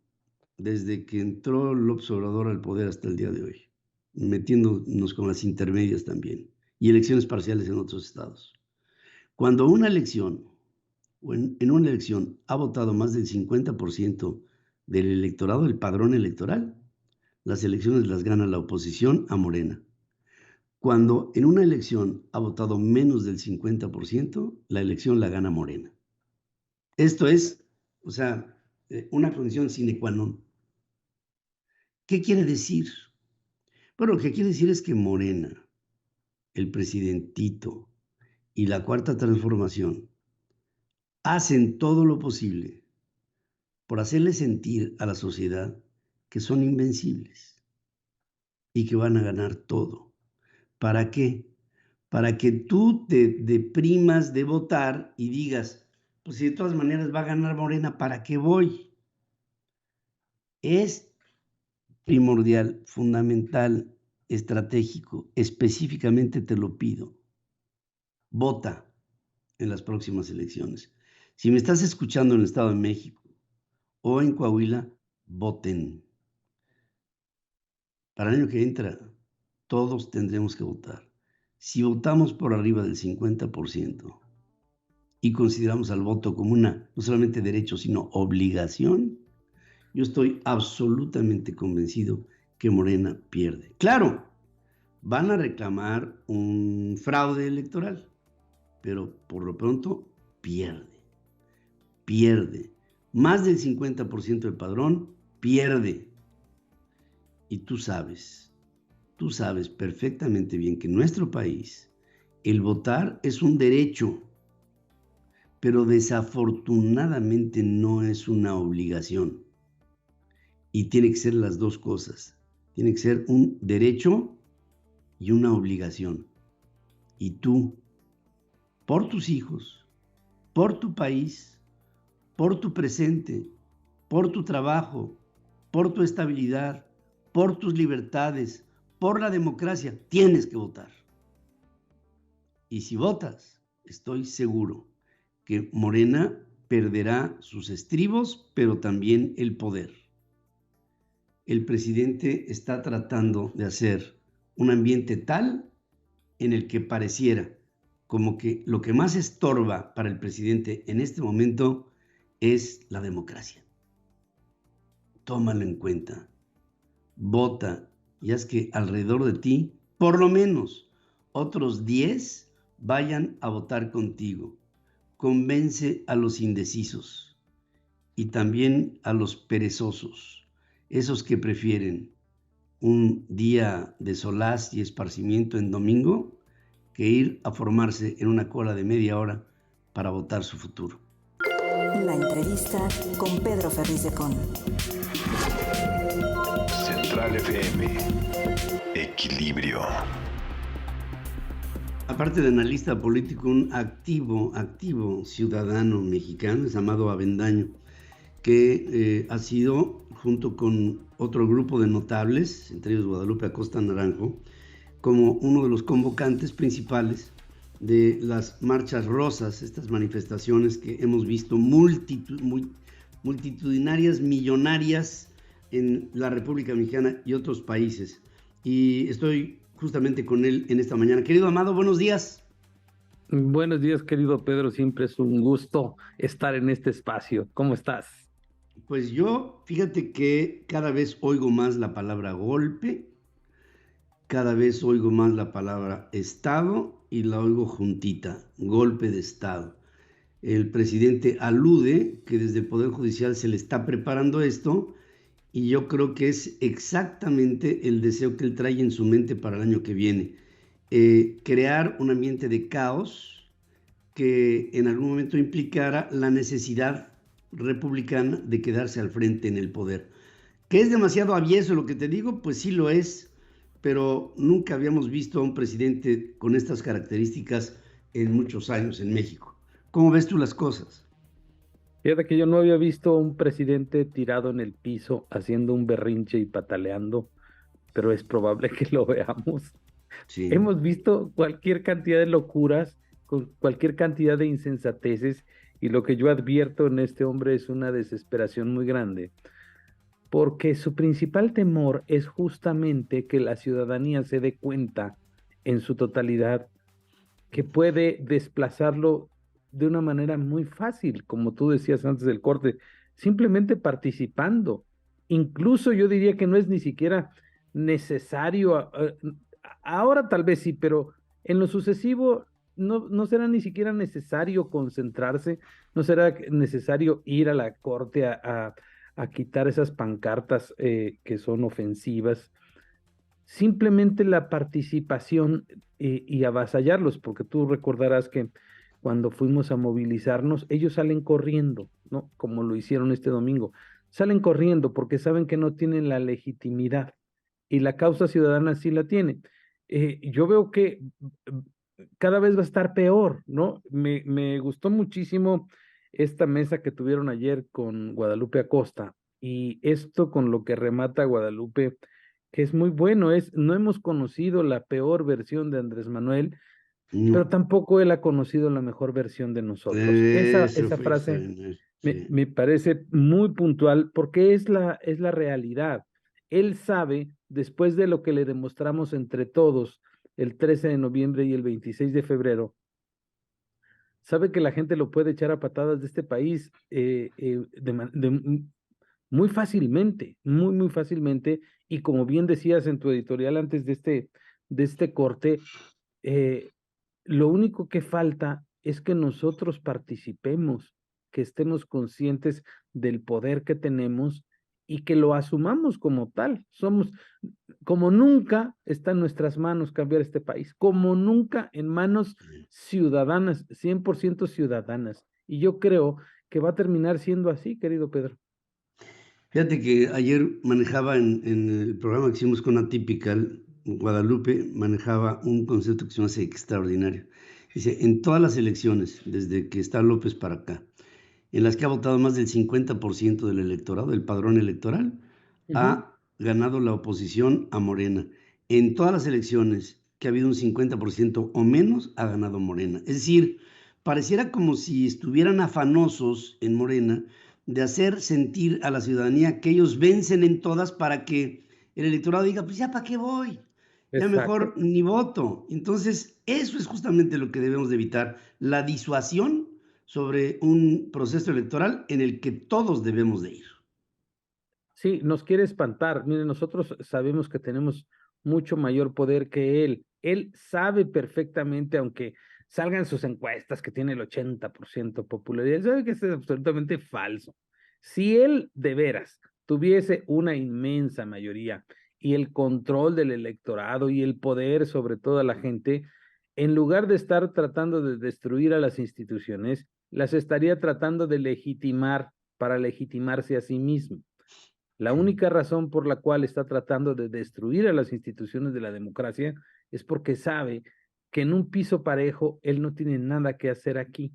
desde que entró López Obrador al poder hasta el día de hoy, metiéndonos con las intermedias también, y elecciones parciales en otros estados, cuando una elección, o en una elección ha votado más del 50% del electorado, el padrón electoral, las elecciones las gana la oposición a Morena. Cuando en una elección ha votado menos del 50%, la elección la gana Morena. Esto es, una condición sine qua non. ¿Qué quiere decir? Bueno, lo que quiere decir es que Morena, el presidentito y la Cuarta Transformación hacen todo lo posible por hacerle sentir a la sociedad que son invencibles y que van a ganar todo. ¿Para qué? Para que tú te deprimas de votar y digas, pues si de todas maneras va a ganar Morena, ¿para qué voy? Es primordial, fundamental, estratégico, específicamente te lo pido, vota en las próximas elecciones. Si me estás escuchando en el Estado de México o en Coahuila, voten. Para el año que entra, todos tendremos que votar. Si votamos por arriba del 50% y consideramos al voto como una, no solamente derecho, sino obligación, yo estoy absolutamente convencido que Morena pierde. Claro, van a reclamar un fraude electoral, pero por lo pronto pierde. Más del 50% del padrón pierde. Y tú sabes perfectamente bien que en nuestro país el votar es un derecho, pero desafortunadamente no es una obligación. Y tiene que ser las dos cosas. Tiene que ser un derecho y una obligación. Y tú, por tus hijos, por tu país, por tu presente, por tu trabajo, por tu estabilidad, por tus libertades, por la democracia, tienes que votar. Y si votas, estoy seguro que Morena perderá sus estribos, pero también el poder. El presidente está tratando de hacer un ambiente tal en el que pareciera como que lo que más estorba para el presidente en este momento es la democracia. Tómalo en cuenta, vota y haz que alrededor de ti, por lo menos, otros 10 vayan a votar contigo. Convence a los indecisos y también a los perezosos, esos que prefieren un día de solaz y esparcimiento en domingo que ir a formarse en una cola de media hora para votar su futuro. La entrevista con Pedro Ferriz de Con. Central FM. Equilibrio. Aparte de analista político, un activo ciudadano mexicano es Amado Avendaño, que ha sido, junto con otro grupo de notables, entre ellos Guadalupe Acosta Naranjo, como uno de los convocantes principales de las marchas rosas, estas manifestaciones que hemos visto multitudinarias, millonarias en la República Mexicana y otros países. Y estoy justamente con él en esta mañana. Querido Amado, buenos días. Buenos días, querido Pedro. Siempre es un gusto estar en este espacio. ¿Cómo estás? Pues yo, fíjate que cada vez oigo más la palabra golpe, cada vez oigo más la palabra Estado y la oigo juntita, golpe de Estado. El presidente alude que desde el Poder Judicial se le está preparando esto y yo creo que es exactamente el deseo que él trae en su mente para el año que viene. Crear un ambiente de caos que en algún momento implicara la necesidad republicana de quedarse al frente en el poder. ¿Que es demasiado avieso lo que te digo? Pues sí lo es, pero nunca habíamos visto a un presidente con estas características en muchos años en México. ¿Cómo ves tú las cosas? Fíjate que yo no había visto a un presidente tirado en el piso haciendo un berrinche y pataleando, pero es probable que lo veamos. Sí. Hemos visto cualquier cantidad de locuras, con cualquier cantidad de insensateces, y lo que yo advierto en este hombre es una desesperación muy grande, porque su principal temor es justamente que la ciudadanía se dé cuenta en su totalidad que puede desplazarlo de una manera muy fácil, como tú decías antes del corte, simplemente participando. Incluso yo diría que no es ni siquiera necesario, ahora tal vez sí, pero en lo sucesivo no será ni siquiera necesario concentrarse, no será necesario ir a la corte a quitar esas pancartas que son ofensivas. Simplemente la participación y avasallarlos, porque tú recordarás que cuando fuimos a movilizarnos, ellos salen corriendo, ¿no? Como lo hicieron este domingo. Salen corriendo porque saben que no tienen la legitimidad y la causa ciudadana sí la tiene. Yo veo que cada vez va a estar peor, ¿no? Me gustó muchísimo esta mesa que tuvieron ayer con Guadalupe Acosta, Y esto con lo que remata Guadalupe, que es muy bueno, no hemos conocido la peor versión de Andrés Manuel, pero No, tampoco él ha conocido la mejor versión de nosotros. eso Esa fue frase extraordinario. me, Sí. me parece muy puntual porque es la realidad. Él sabe, después de lo que le demostramos entre todos el 13 de noviembre y el 26 de febrero, sabe que la gente lo puede echar a patadas de este país muy fácilmente, muy fácilmente. Y como bien decías en tu editorial antes de este corte, eh, lo único que falta es que nosotros participemos, que estemos conscientes del poder que tenemos y que lo asumamos como tal. Como nunca está en nuestras manos cambiar este país, como nunca en manos ciudadanas, 100% ciudadanas. Y yo creo que va a terminar siendo así, querido Pedro. Fíjate que ayer manejaba en el programa que hicimos con Atypical, Guadalupe manejaba un concepto que se me hace extraordinario. Dice, en todas las elecciones, desde que está López para acá, en las que ha votado más del 50% del electorado, del padrón electoral, ha ganado la oposición a Morena. En todas las elecciones que ha habido un 50% o menos, ha ganado Morena. Es decir, pareciera como si estuvieran afanosos en Morena de hacer sentir a la ciudadanía que ellos vencen en todas para que el electorado diga, pues ya para qué voy, ya Exacto. mejor ni voto. Entonces, eso es justamente lo que debemos de evitar, la disuasión sobre un proceso electoral en el que todos debemos de ir. Sí, nos quiere espantar. Miren, nosotros sabemos que tenemos mucho mayor poder que él. Él sabe perfectamente, aunque salgan sus encuestas que tiene el 80% popularidad, sabe que eso es absolutamente falso. Si él de veras tuviese una inmensa mayoría y el control del electorado y el poder sobre toda la gente, en lugar de estar tratando de destruir a las instituciones, las estaría tratando de legitimar para legitimarse a sí mismo. La única razón por la cual está tratando de destruir a las instituciones de la democracia es porque sabe que en un piso parejo él no tiene nada que hacer aquí.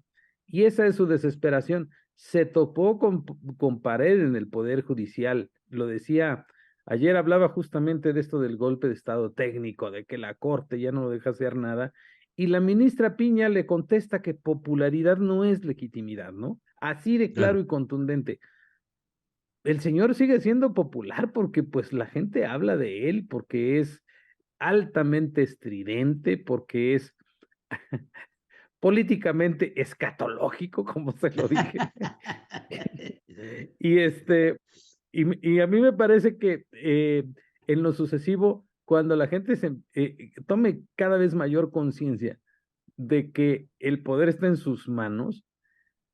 Y esa es su desesperación. Se topó con pared en el Poder Judicial. Lo decía, ayer hablaba justamente de esto del golpe de Estado técnico, de que la Corte ya no lo deja hacer nada. Y la ministra Piña le contesta que popularidad no es legitimidad, ¿no? Así de claro Claro. y contundente. El señor sigue siendo popular porque pues la gente habla de él, porque es altamente estridente, porque es políticamente escatológico, como se lo dije. Y y a mí me parece que en lo sucesivo, cuando la gente tome cada vez mayor conciencia de que el poder está en sus manos,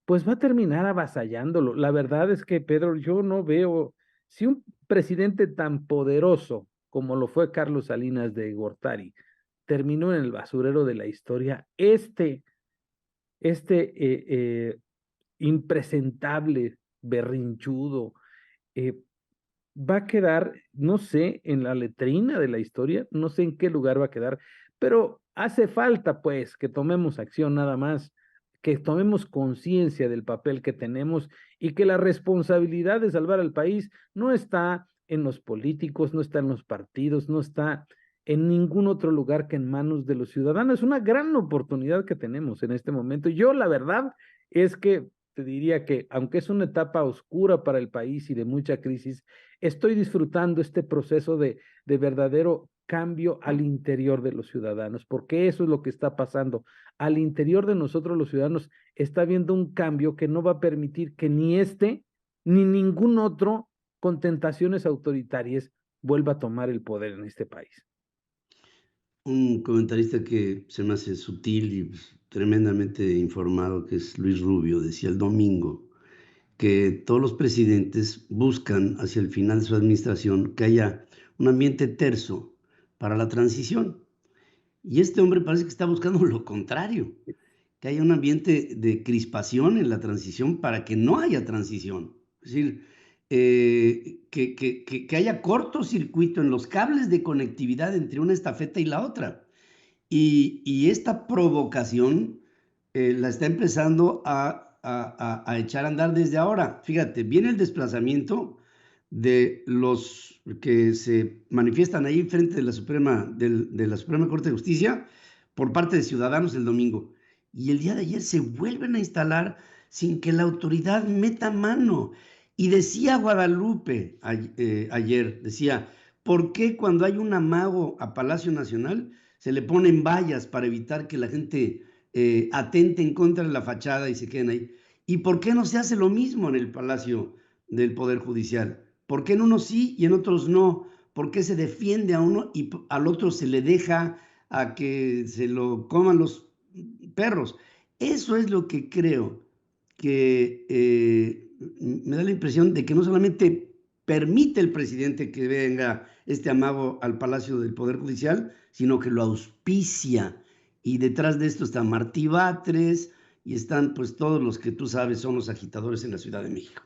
pues va a terminar avasallándolo. La verdad es que, Pedro, yo no veo, si un presidente tan poderoso como lo fue Carlos Salinas de Gortari terminó en el basurero de la historia, impresentable, berrinchudo, eh, va a quedar, no sé, en la letrina de la historia, no sé en qué lugar va a quedar, pero hace falta pues que tomemos acción nada más, que tomemos conciencia del papel que tenemos y que la responsabilidad de salvar al país no está en los políticos, no está en los partidos, no está en ningún otro lugar que en manos de los ciudadanos. Es una gran oportunidad que tenemos en este momento. Yo la verdad es que te diría que aunque es una etapa oscura para el país y de mucha crisis, estoy disfrutando este proceso de verdadero cambio al interior de los ciudadanos, porque eso es lo que está pasando. Al interior de nosotros los ciudadanos está habiendo un cambio que no va a permitir que ni ni ningún otro con tentaciones autoritarias vuelva a tomar el poder en este país. Un comentarista que se me hace sutil y tremendamente informado, que es Luis Rubio, decía el domingo que todos los presidentes buscan hacia el final de su administración que haya un ambiente terso para la transición. Y este hombre parece que está buscando lo contrario, que haya un ambiente de crispación en la transición para que no haya transición. Es decir, que haya cortocircuito en los cables de conectividad entre una estafeta y la otra. Y esta provocación la está empezando a echar a andar desde ahora. Fíjate, viene el desplazamiento de los que se manifiestan ahí frente de la de la Suprema Corte de Justicia por parte de ciudadanos el domingo. Y el día de ayer se vuelven a instalar sin que la autoridad meta mano. Y decía Guadalupe ayer, decía, ¿por qué cuando hay un amago a Palacio Nacional se le ponen vallas para evitar que la gente atente en contra de la fachada y se queden ahí? ¿Y por qué no se hace lo mismo en el Palacio del Poder Judicial? ¿Por qué en unos sí y en otros no? ¿Por qué se defiende a uno y al otro se le deja a que se lo coman los perros? Eso es lo que creo que me da la impresión de que no solamente permite el presidente que venga este amago al Palacio del Poder Judicial, sino que lo auspicia. Y detrás de esto está Martí Batres y están pues todos los que tú sabes son los agitadores en la Ciudad de México.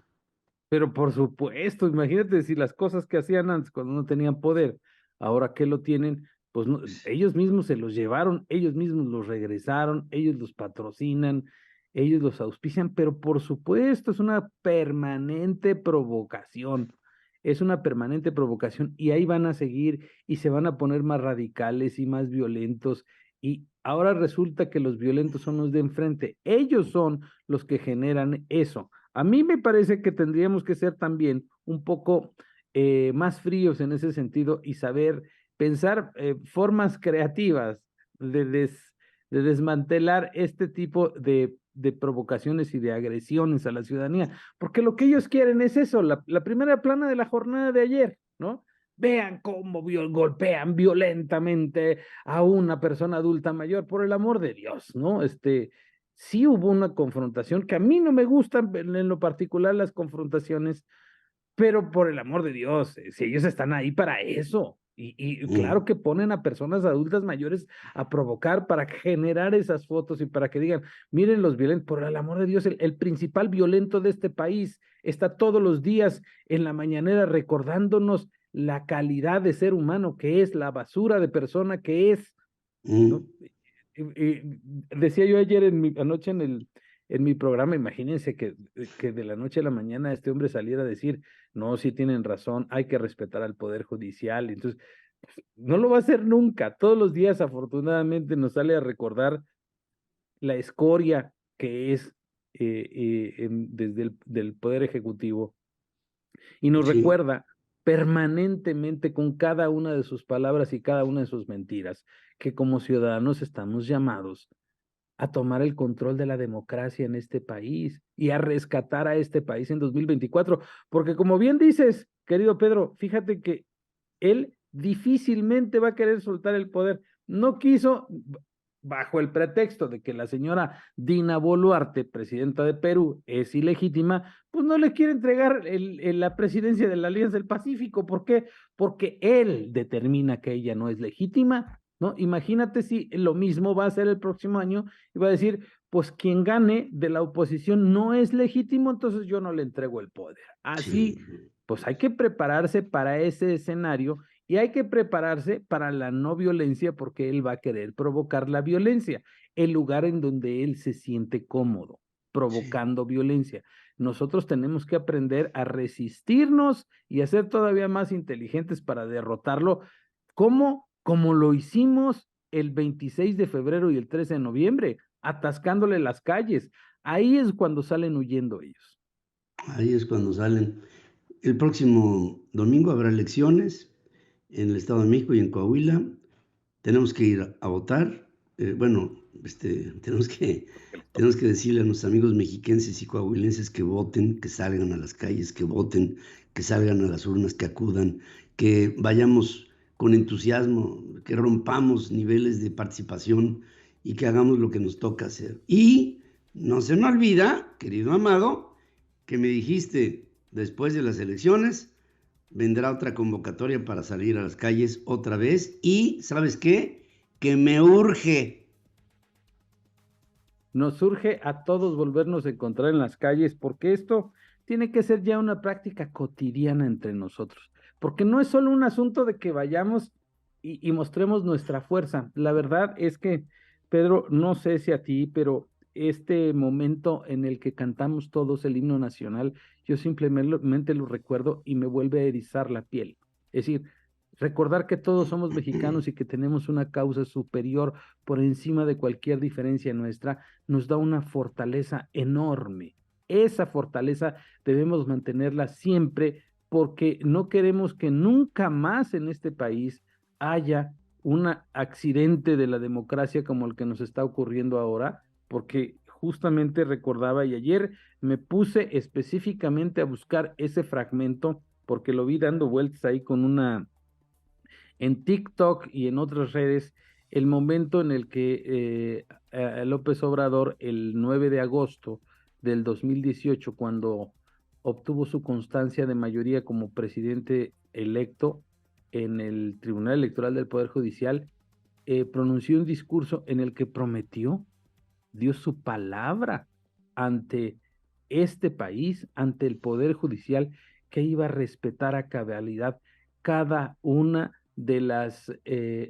Pero por supuesto, imagínate si las cosas que hacían antes cuando no tenían poder, ahora que lo tienen, pues no, ellos mismos se los llevaron, ellos mismos los regresaron, ellos los patrocinan, ellos los auspician, pero por supuesto es una permanente provocación, es una permanente provocación y ahí van a seguir y se van a poner más radicales y más violentos y ahora resulta que los violentos son los de enfrente, ellos son los que generan eso. A mí me parece que tendríamos que ser también un poco más fríos en ese sentido y saber pensar formas creativas de desmantelar este tipo de provocaciones y de agresiones a la ciudadanía, porque lo que ellos quieren es eso, la primera plana de la jornada de ayer, ¿no? Vean cómo golpean violentamente a una persona adulta mayor, por el amor de Dios, ¿no? Sí hubo una confrontación, que a mí no me gustan en lo particular las confrontaciones, pero por el amor de Dios, si ellos están ahí para eso, y claro que ponen a personas adultas mayores a provocar para generar esas fotos y para que digan, miren los violentos, por el amor de Dios, el principal violento de este país está todos los días en la mañanera recordándonos la calidad de ser humano que es, la basura de persona que es, ¿no? Decía yo ayer anoche en mi programa, imagínense que de la noche a la mañana este hombre saliera a decir, no, sí tienen razón, hay que respetar al Poder Judicial. Entonces, pues, no lo va a hacer nunca. Todos los días, afortunadamente, nos sale a recordar la escoria que es desde del Poder Ejecutivo. Y nos recuerda permanentemente con cada una de sus palabras y cada una de sus mentiras, que como ciudadanos estamos llamados a tomar el control de la democracia en este país y a rescatar a este país en 2024, porque como bien dices, querido Pedro, fíjate que él difícilmente va a querer soltar el poder. No quiso, bajo el pretexto de que la señora Dina Boluarte, presidenta de Perú, es ilegítima, pues no le quiere entregar la presidencia de la Alianza del Pacífico. ¿Por qué? Porque él determina que ella no es legítima, ¿no? Imagínate si lo mismo va a ser el próximo año y va a decir, pues quien gane de la oposición no es legítimo, entonces yo no le entrego el poder. Así, pues hay que prepararse para ese escenario y hay que prepararse para la no violencia porque él va a querer provocar la violencia, el lugar en donde él se siente cómodo, provocando violencia. Nosotros tenemos que aprender a resistirnos y a ser todavía más inteligentes para derrotarlo. ¿Cómo? Como lo hicimos el 26 de febrero y el 13 de noviembre, atascándole las calles. Ahí es cuando salen huyendo ellos. Ahí es cuando salen. El próximo domingo habrá elecciones en el Estado de México y en Coahuila. Tenemos que ir a votar. Tenemos que decirle a nuestros amigos mexiquenses y coahuilenses que voten, que salgan a las calles, que voten, que salgan a las urnas, que acudan, que vayamos con entusiasmo, que rompamos niveles de participación y que hagamos lo que nos toca hacer. Y no se me olvida, querido Amado, que me dijiste después de las elecciones vendrá otra convocatoria para salir a las calles otra vez y, ¿sabes qué? Que me urge. Nos urge a todos volvernos a encontrar en las calles porque esto tiene que ser ya una práctica cotidiana entre nosotros, porque no es solo un asunto de que vayamos y mostremos nuestra fuerza. La verdad es que, Pedro, no sé si a ti, pero este momento en el que cantamos todos el himno nacional, yo simplemente lo recuerdo y me vuelve a erizar la piel. Es decir, recordar que todos somos mexicanos y que tenemos una causa superior por encima de cualquier diferencia nuestra, nos da una fortaleza enorme. Esa fortaleza debemos mantenerla siempre porque no queremos que nunca más en este país haya un accidente de la democracia como el que nos está ocurriendo ahora, porque justamente recordaba y ayer me puse específicamente a buscar ese fragmento porque lo vi dando vueltas ahí en TikTok y en otras redes, el momento en el que López Obrador, el 9 de agosto del 2018, cuando obtuvo su constancia de mayoría como presidente electo en el Tribunal Electoral del Poder Judicial, pronunció un discurso en el que prometió, dio su palabra ante este país, ante el Poder Judicial, que iba a respetar a cabalidad cada una de las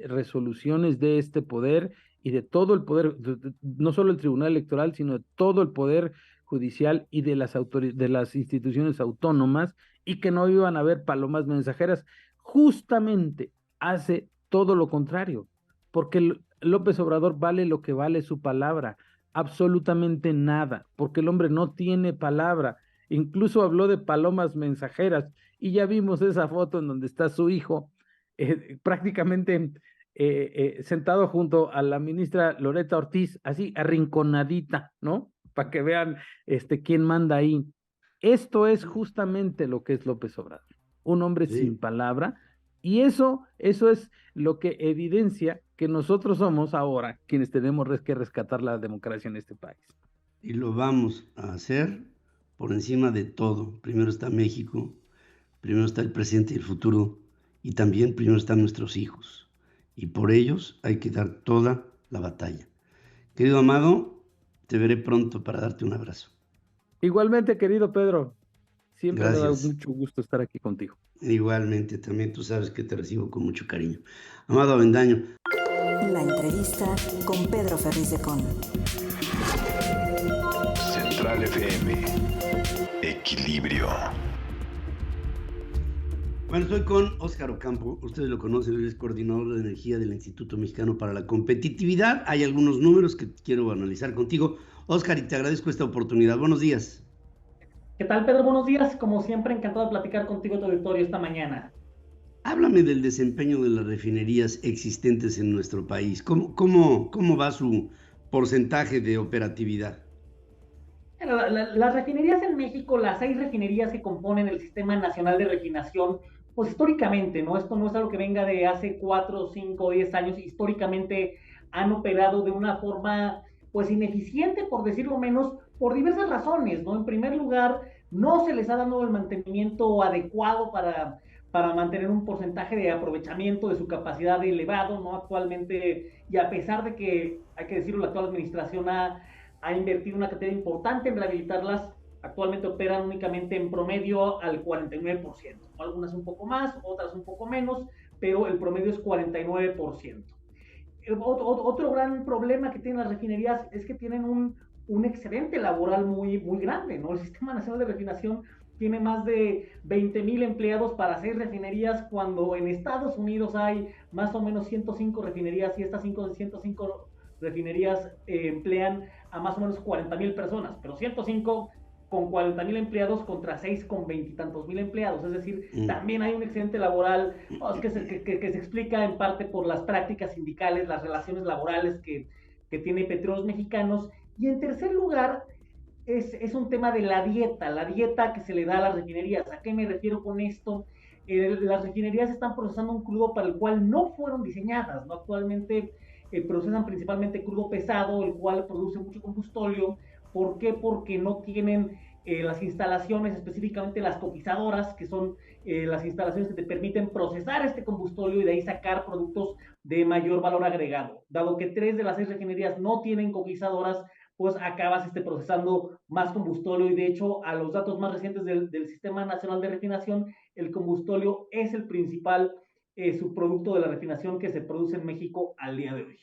resoluciones de este poder y de todo el poder, no solo el Tribunal Electoral, sino de todo el Poder Judicial y de las instituciones autónomas, y que no iban a haber palomas mensajeras. Justamente hace todo lo contrario, porque López Obrador vale lo que vale su palabra, absolutamente nada, porque el hombre no tiene palabra. Incluso habló de palomas mensajeras y ya vimos esa foto en donde está su hijo prácticamente sentado junto a la ministra Loreta Ortiz, así arrinconadita, ¿no? Para que vean quién manda ahí. Esto es justamente lo que es López Obrador, un hombre sin palabra, y eso es lo que evidencia que nosotros somos ahora quienes tenemos que rescatar la democracia en este país. Y lo vamos a hacer por encima de todo. Primero está México, primero está el presente y el futuro, y también primero están nuestros hijos. Y por ellos hay que dar toda la batalla. Querido Amado, te veré pronto para darte un abrazo. Igualmente, querido Pedro, siempre me ha dado Gracias. mucho gusto estar aquí contigo. Igualmente, también tú sabes que te recibo con mucho cariño. Amado Avendaño. La entrevista con Pedro Ferriz de Con. Central FM. Equilibrio. Bueno, estoy con Óscar Ocampo. Ustedes lo conocen, él es coordinador de energía del Instituto Mexicano para la Competitividad. Hay algunos números que quiero analizar contigo, Óscar, y te agradezco esta oportunidad. Buenos días. ¿Qué tal, Pedro? Buenos días. Como siempre, encantado de platicar contigo, tu auditorio, esta mañana. Háblame del desempeño de las refinerías existentes en nuestro país. ¿Cómo va su porcentaje de operatividad? Las refinerías en México, las 6 refinerías que componen el Sistema Nacional de Refinación, pues históricamente, ¿no? Esto no es algo que venga de hace 4, 5, 10 años. Históricamente han operado de una forma, pues, ineficiente, por decirlo menos, por diversas razones, ¿no? En primer lugar, no se les ha dado el mantenimiento adecuado para mantener un porcentaje de aprovechamiento de su capacidad elevado, ¿no? Actualmente, y a pesar de que, hay que decirlo, la actual administración ha invertido una cantidad importante en rehabilitarlas, actualmente operan únicamente en promedio al 49%. Algunas un poco más, otras un poco menos, pero el promedio es 49%. Otro gran problema que tienen las refinerías es que tienen un excedente laboral muy, muy grande, ¿no? El Sistema Nacional de Refinación tiene más de 20,000 empleados para 6 refinerías, cuando en Estados Unidos hay más o menos 105 refinerías, y estas 105 refinerías emplean a más o menos 40,000 personas, pero 105 con 40,000 empleados contra 6 con 20 y tantos mil empleados. Es decir, también hay un excedente laboral, que se explica en parte por las prácticas sindicales, las relaciones laborales que tiene Petróleos Mexicanos. Y en tercer lugar, es un tema de la dieta que se le da a las refinerías. ¿A qué me refiero con esto? Las refinerías están procesando un crudo para el cual no fueron diseñadas, ¿no? Actualmente procesan principalmente crudo pesado, el cual produce mucho combustóleo. ¿Por qué? Porque no tienen las instalaciones, específicamente las coquizadoras, que son las instalaciones que te permiten procesar este combustóleo y de ahí sacar productos de mayor valor agregado. Dado que 3 de las 6 refinerías no tienen coquizadoras, pues acabas procesando más combustóleo, y de hecho, a los datos más recientes del Sistema Nacional de Refinación, el combustóleo es el principal subproducto de la refinación que se produce en México al día de hoy.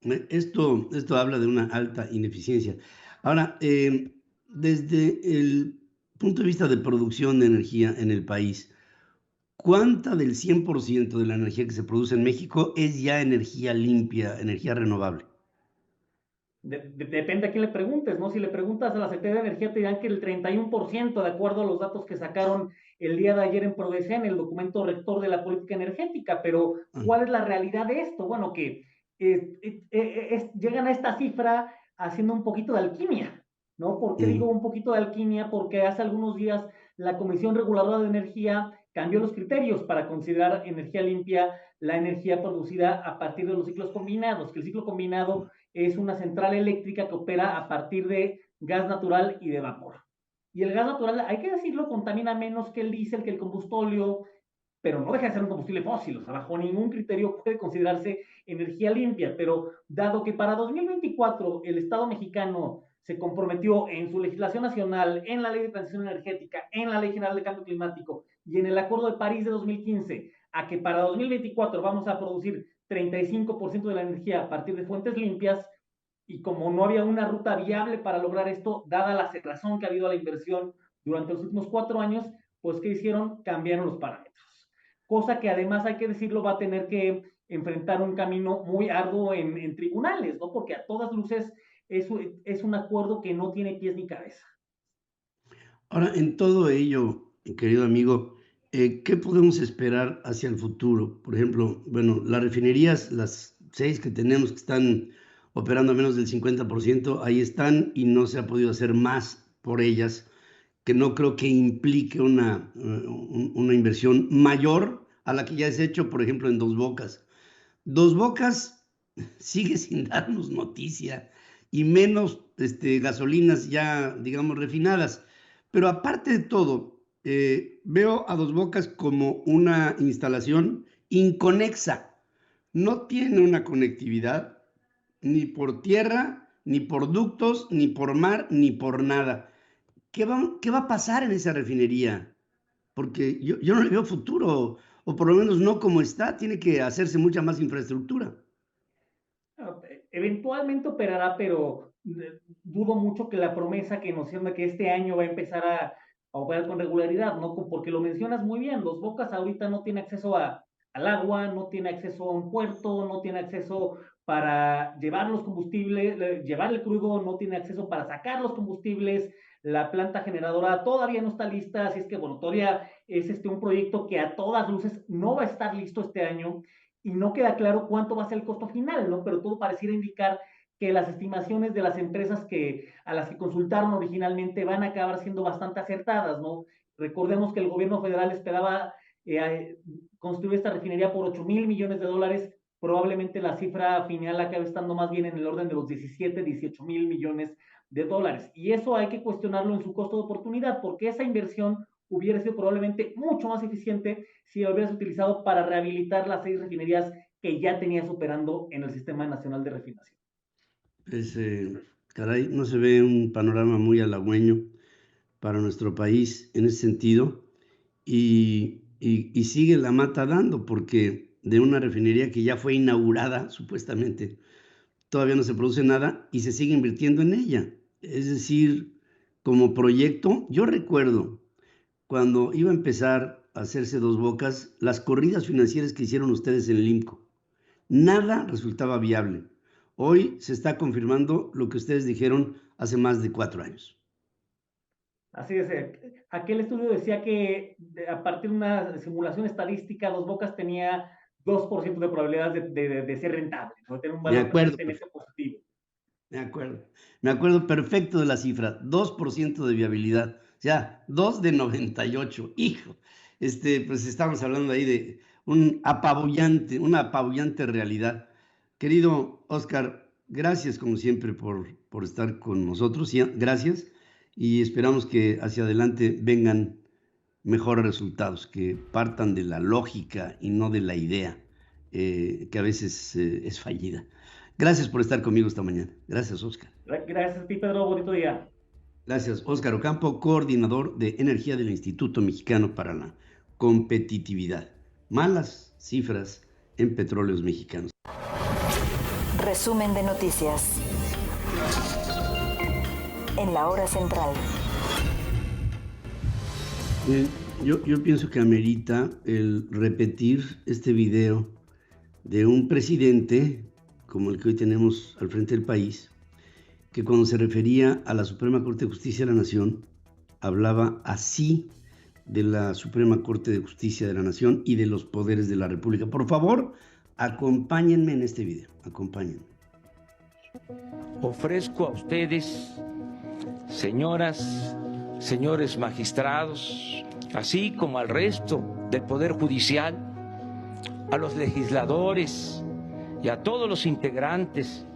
Esto habla de una alta ineficiencia. Ahora, desde el punto de vista de producción de energía en el país, ¿cuánta del 100% de la energía que se produce en México es ya energía limpia, energía renovable? Depende a quién le preguntes, ¿no? Si le preguntas a la Secretaría de Energía, te dirán que el 31%, de acuerdo a los datos que sacaron el día de ayer en PRODECE, en el documento rector de la política energética. Pero, ¿cuál es la realidad de esto? Bueno, que llegan a esta cifra haciendo un poquito de alquimia, ¿no? ¿Por qué digo un poquito de alquimia? Porque hace algunos días la Comisión Reguladora de Energía cambió los criterios para considerar energía limpia la energía producida a partir de los ciclos combinados, que el ciclo combinado es una central eléctrica que opera a partir de gas natural y de vapor. Y el gas natural, hay que decirlo, contamina menos que el diésel, que el combustóleo, pero no deja de ser un combustible fósil, o sea, bajo ningún criterio puede considerarse energía limpia. Pero dado que para 2024 el Estado mexicano se comprometió en su legislación nacional, en la Ley de Transición Energética, en la Ley General de Cambio Climático y en el Acuerdo de París de 2015, a que para 2024 vamos a producir 35% de la energía a partir de fuentes limpias, y como no había una ruta viable para lograr esto, dada la cerrazón que ha habido a la inversión durante los últimos 4 años, pues ¿qué hicieron? Cambiaron los parámetros. Cosa que además, hay que decirlo, va a tener que enfrentar un camino muy arduo en tribunales, ¿no? Porque a todas luces es un acuerdo que no tiene pies ni cabeza. Ahora, en todo ello, querido amigo, ¿qué podemos esperar hacia el futuro? Por ejemplo, bueno, las refinerías, las 6 que tenemos que están operando a menos del 50%, ahí están y no se ha podido hacer más por ellas, que no creo que implique una inversión mayor a la que ya es hecho, por ejemplo, en Dos Bocas. Dos Bocas sigue sin darnos noticia y menos gasolinas ya, digamos, refinadas. Pero aparte de todo, veo a Dos Bocas como una instalación inconexa. No tiene una conectividad ni por tierra, ni por ductos, ni por mar, ni por nada. ¿Qué va a pasar en esa refinería? Porque yo no le veo futuro, o por lo menos no como está. Tiene que hacerse mucha más infraestructura. Eventualmente operará, pero dudo mucho que la promesa que nos hicieron de que este año va a empezar a operar con regularidad, ¿no? Porque lo mencionas muy bien, Dos Bocas ahorita no tiene acceso al agua, no tiene acceso a un puerto, no tiene acceso para llevar los combustibles, llevar el crudo, no tiene acceso para sacar los combustibles. La planta generadora todavía no está lista, así es que, bueno, todavía es un proyecto que a todas luces no va a estar listo este año, y no queda claro cuánto va a ser el costo final, ¿no? Pero todo pareciera indicar que las estimaciones de las empresas a las que consultaron originalmente van a acabar siendo bastante acertadas, ¿no? Recordemos que el gobierno federal esperaba construir esta refinería por $8,000 millones. Probablemente la cifra final acabe estando más bien en el orden de los 17, $18,000 millones. Y eso hay que cuestionarlo en su costo de oportunidad, porque esa inversión hubiera sido probablemente mucho más eficiente si lo hubieras utilizado para rehabilitar las 6 refinerías que ya tenías operando en el Sistema Nacional de Refinación. Pues, caray, no se ve un panorama muy halagüeño para nuestro país en ese sentido, y sigue la mata dando, porque de una refinería que ya fue inaugurada, supuestamente, todavía no se produce nada y se sigue invirtiendo en ella. Es decir, como proyecto, yo recuerdo cuando iba a empezar a hacerse Dos Bocas, las corridas financieras que hicieron ustedes en el IMCO, nada resultaba viable. Hoy se está confirmando lo que ustedes dijeron hace más de 4 años. Así es. Aquel estudio decía que a partir de una simulación estadística, Dos Bocas tenía 2% de probabilidad de ser rentable, de tener un valor permanentemente positivo. Me acuerdo perfecto de la cifra, 2% de viabilidad, o sea, 2 de 98, hijo. Pues estamos hablando ahí de una apabullante realidad. Querido Oscar, gracias como siempre por estar con nosotros, gracias, y esperamos que hacia adelante vengan mejores resultados, que partan de la lógica y no de la idea, que a veces es fallida. Gracias por estar conmigo esta mañana. Gracias, Oscar. Gracias a ti, Pedro. Bonito día. Gracias, Oscar Ocampo, coordinador de energía del Instituto Mexicano para la Competitividad. Malas cifras en petróleos mexicanos. resumen de noticias. En la hora central. Yo pienso que amerita el repetir este video de un presidente como el que hoy tenemos al frente del país, que cuando se refería a la Suprema Corte de Justicia de la Nación, hablaba así de la Suprema Corte de Justicia de la Nación y de los poderes de la República. Por favor, acompáñenme en este video, acompáñenme. Ofrezco a ustedes, señoras, señores magistrados, así como al resto del Poder Judicial, a los legisladores y a todos los integrantes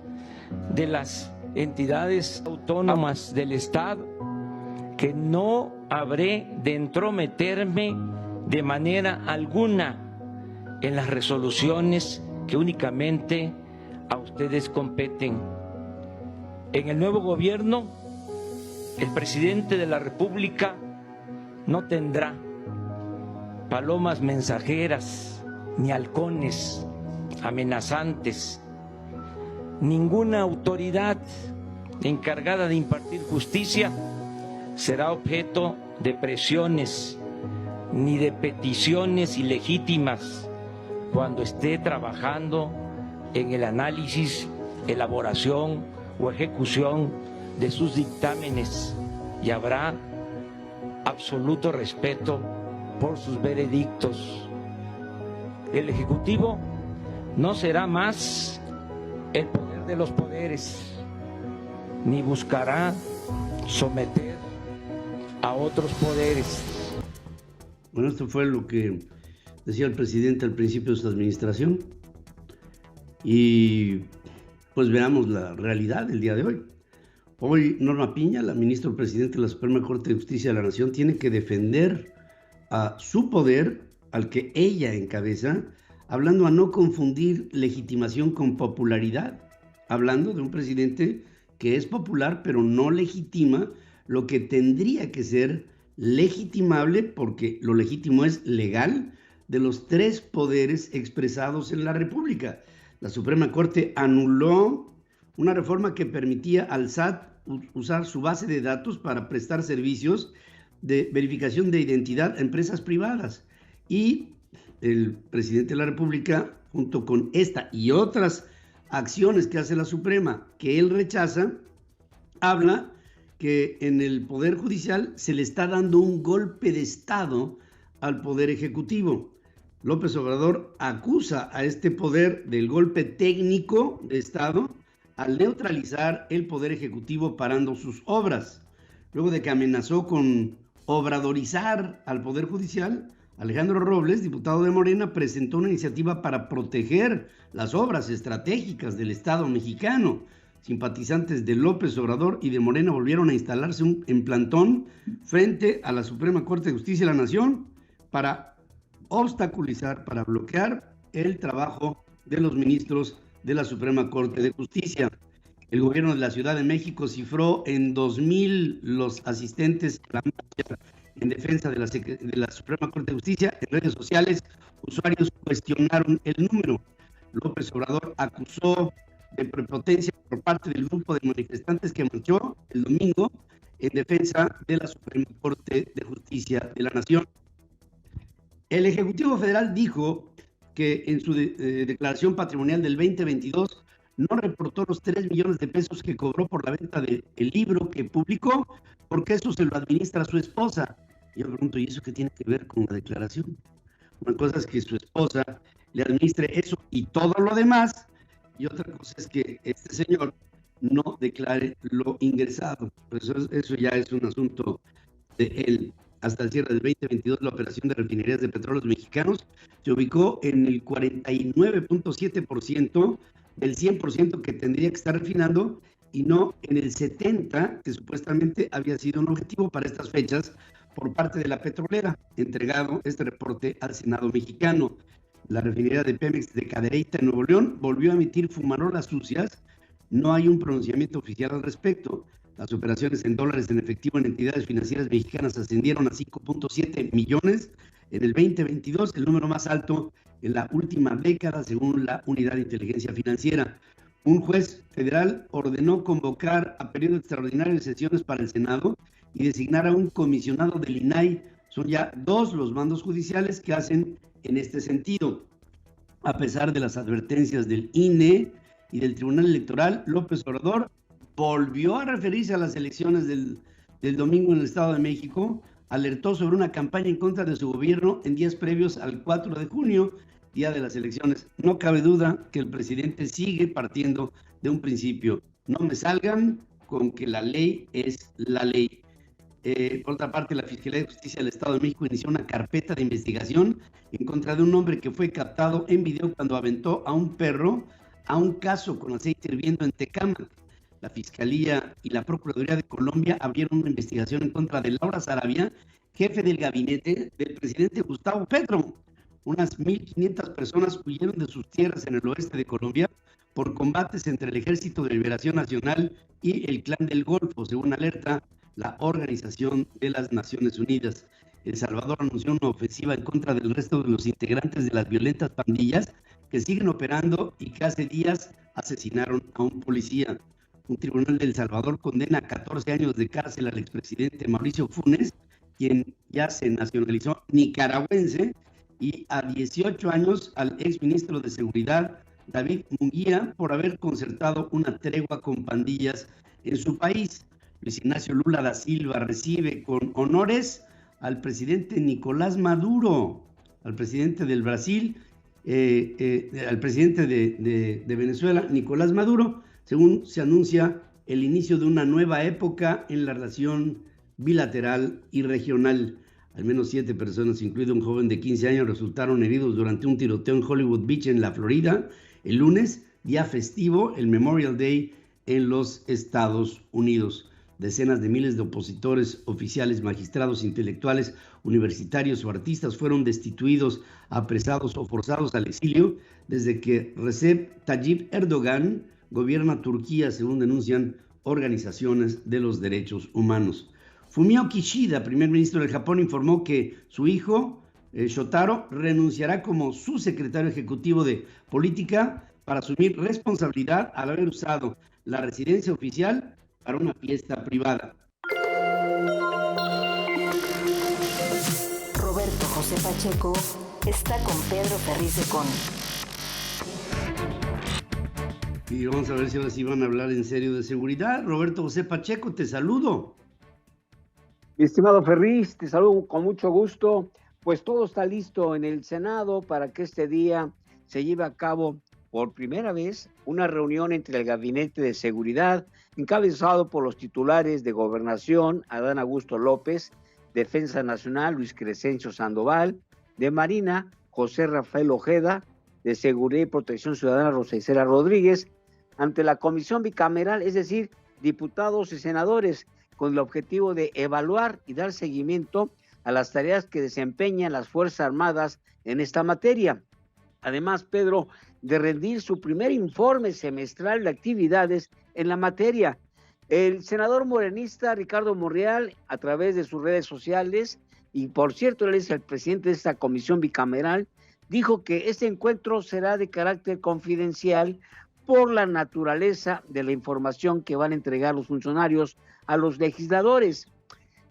de las entidades autónomas del Estado, que no habré de entrometerme de manera alguna en las resoluciones que únicamente a ustedes competen. En el nuevo gobierno, el presidente de la República no tendrá palomas mensajeras ni halcones amenazantes. Ninguna autoridad encargada de impartir justicia será objeto de presiones ni de peticiones ilegítimas cuando esté trabajando en el análisis, elaboración o ejecución de sus dictámenes, y habrá absoluto respeto por sus veredictos. El Ejecutivo no será más el poder de los poderes, ni buscará someter a otros poderes. Bueno, esto fue lo que decía el presidente al principio de su administración. Y pues veamos la realidad del día de hoy. Hoy Norma Piña, la ministra presidente de la Suprema Corte de Justicia de la Nación, tiene que defender a su poder, al que ella encabeza, hablando a no confundir legitimación con popularidad, hablando de un presidente que es popular pero no legitima lo que tendría que ser legitimable, porque lo legítimo es legal, de los tres poderes expresados en la República. La Suprema Corte anuló una reforma que permitía al SAT usar su base de datos para prestar servicios de verificación de identidad a empresas privadas. Y el presidente de la República, junto con esta y otras acciones que hace la Suprema, que él rechaza, habla que en el Poder Judicial se le está dando un golpe de Estado al Poder Ejecutivo. López Obrador acusa a este poder del golpe técnico de Estado al neutralizar el Poder Ejecutivo parando sus obras. Luego de que amenazó con obradorizar al Poder Judicial, Alejandro Robles, diputado de Morena, presentó una iniciativa para proteger las obras estratégicas del Estado mexicano. Simpatizantes de López Obrador y de Morena volvieron a instalarse en plantón frente a la Suprema Corte de Justicia de la Nación para obstaculizar, para bloquear el trabajo de los ministros de la Suprema Corte de Justicia. El gobierno de la Ciudad de México cifró en 2,000 los asistentes a la marcha en defensa de la Suprema Corte de Justicia. En redes sociales, usuarios cuestionaron el número. López Obrador acusó de prepotencia por parte del grupo de manifestantes que marchó el domingo en defensa de la Suprema Corte de Justicia de la Nación. El Ejecutivo Federal dijo que en su declaración patrimonial del 2022 no reportó los 3 millones de pesos que cobró por la venta del libro que publicó, porque eso se lo administra su esposa. Yo pregunto, ¿y eso qué tiene que ver con la declaración? Una cosa es que su esposa le administre eso y todo lo demás, y otra cosa es que este señor no declare lo ingresado. Pues eso ya es un asunto de él. Hasta el cierre del 2022, la operación de refinerías de petróleos mexicanos se ubicó en el 49.7% del 100% que tendría que estar refinando, y no en el 70% que supuestamente había sido un objetivo para estas fechas por parte de la petrolera, entregado este reporte al Senado mexicano. La refinería de Pemex de Cadereyta, en Nuevo León, volvió a emitir fumarolas sucias. No hay un pronunciamiento oficial al respecto. Las operaciones en dólares en efectivo en entidades financieras mexicanas ascendieron a 5.7 millones en el 2022, el número más alto en la última década, según la Unidad de Inteligencia Financiera. Un juez federal ordenó convocar a periodo extraordinario de sesiones para el Senado y designar a un comisionado del INAI. Son ya 2 los mandos judiciales que hacen en este sentido. A pesar de las advertencias del INE y del Tribunal Electoral, López Obrador volvió a referirse a las elecciones del domingo en el Estado de México, alertó sobre una campaña en contra de su gobierno en días previos al 4 de junio, día de las elecciones. No cabe duda que el presidente sigue partiendo de un principio: no me salgan con que la ley es la ley. Por otra parte, la Fiscalía de Justicia del Estado de México inició una carpeta de investigación en contra de un hombre que fue captado en video cuando aventó a un perro a un caso con aceite hirviendo en Tecámac. La Fiscalía y la Procuraduría de Colombia abrieron una investigación en contra de Laura Sarabia, jefe del gabinete del presidente Gustavo Petro. Unas 1.500 personas huyeron de sus tierras en el oeste de Colombia por combates entre el Ejército de Liberación Nacional y el Clan del Golfo, según alerta la Organización de las Naciones Unidas. El Salvador anunció una ofensiva en contra del resto de los integrantes de las violentas pandillas que siguen operando y que hace días asesinaron a un policía. Un tribunal de El Salvador condena a 14 años de cárcel al expresidente Mauricio Funes, quien ya se nacionalizó nicaragüense, y a 18 años al exministro de Seguridad, David Munguía, por haber concertado una tregua con pandillas en su país. Luis Ignacio Lula da Silva recibe con honores al presidente Nicolás Maduro, al presidente del Brasil, al presidente de Venezuela, Nicolás Maduro, según se anuncia el inicio de una nueva época en la relación bilateral y regional. Al menos 7 personas, incluido un joven de 15 años, resultaron heridos durante un tiroteo en Hollywood Beach, en la Florida, el lunes, día festivo, el Memorial Day en los Estados Unidos. Decenas de miles de opositores, oficiales, magistrados, intelectuales, universitarios o artistas fueron destituidos, apresados o forzados al exilio desde que Recep Tayyip Erdogan gobierna Turquía, según denuncian organizaciones de los derechos humanos. Fumio Kishida, primer ministro del Japón, informó que su hijo, Shotaro, renunciará como subsecretario ejecutivo de política para asumir responsabilidad al haber usado la residencia oficial para una fiesta privada. Roberto José Pacheco está con Pedro Ferriz de Con. Y vamos a ver si ahora sí van a hablar en serio de seguridad. Roberto José Pacheco, te saludo. Mi estimado Ferriz, te saludo con mucho gusto. Pues todo está listo en el Senado para que este día se lleve a cabo por primera vez una reunión entre el Gabinete de Seguridad, encabezado por los titulares de Gobernación, Adán Augusto López, Defensa Nacional, Luis Crescencio Sandoval, de Marina, José Rafael Ojeda, de Seguridad y Protección Ciudadana, Rosa Isela Rodríguez, ante la Comisión Bicameral, es decir, diputados y senadores, con el objetivo de evaluar y dar seguimiento a las tareas que desempeñan las Fuerzas Armadas en esta materia. Además, Pedro, de rendir su primer informe semestral de actividades en la materia. El senador morenista Ricardo Monreal, a través de sus redes sociales, y por cierto, él es el presidente de esta comisión bicameral, dijo que este encuentro será de carácter confidencial por la naturaleza de la información que van a entregar los funcionarios a los legisladores.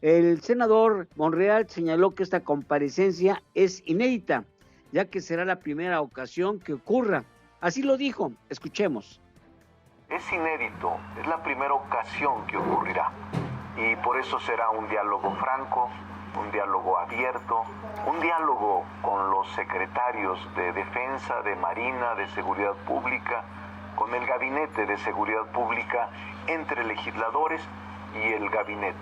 El senador Monreal señaló que esta comparecencia es inédita, ya que será la primera ocasión que ocurra. Así lo dijo, escuchemos. Es inédito, es la primera ocasión que ocurrirá y por eso será un diálogo franco, un diálogo abierto, un diálogo con los secretarios de Defensa, de Marina, de Seguridad Pública, con el Gabinete de Seguridad Pública, entre legisladores y el gabinete.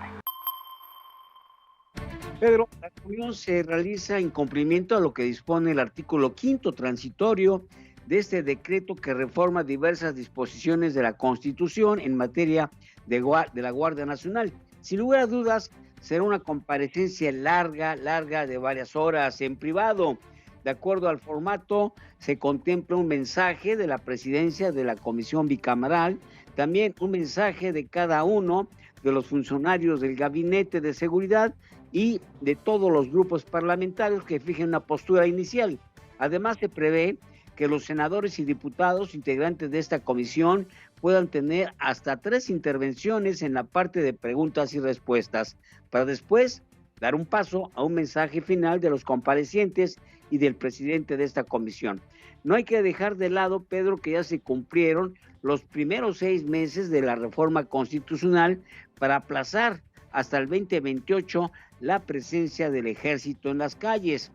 Pedro, la reunión se realiza en cumplimiento a lo que dispone el artículo 5º transitorio de este decreto que reforma diversas disposiciones de la Constitución en materia de la Guardia Nacional. Sin lugar a dudas, será una comparecencia larga de varias horas en privado. De acuerdo al formato, se contempla un mensaje de la presidencia de la Comisión Bicameral, también un mensaje de cada uno de los funcionarios del Gabinete de Seguridad y de todos los grupos parlamentarios que fijen una postura inicial. Además, se prevé que los senadores y diputados integrantes de esta comisión puedan tener hasta 3 intervenciones en la parte de preguntas y respuestas, para después dar un paso a un mensaje final de los comparecientes y del presidente de esta comisión. No hay que dejar de lado, Pedro, que ya se cumplieron los primeros 6 meses de la reforma constitucional para aplazar hasta el 2028 la presencia del ejército en las calles.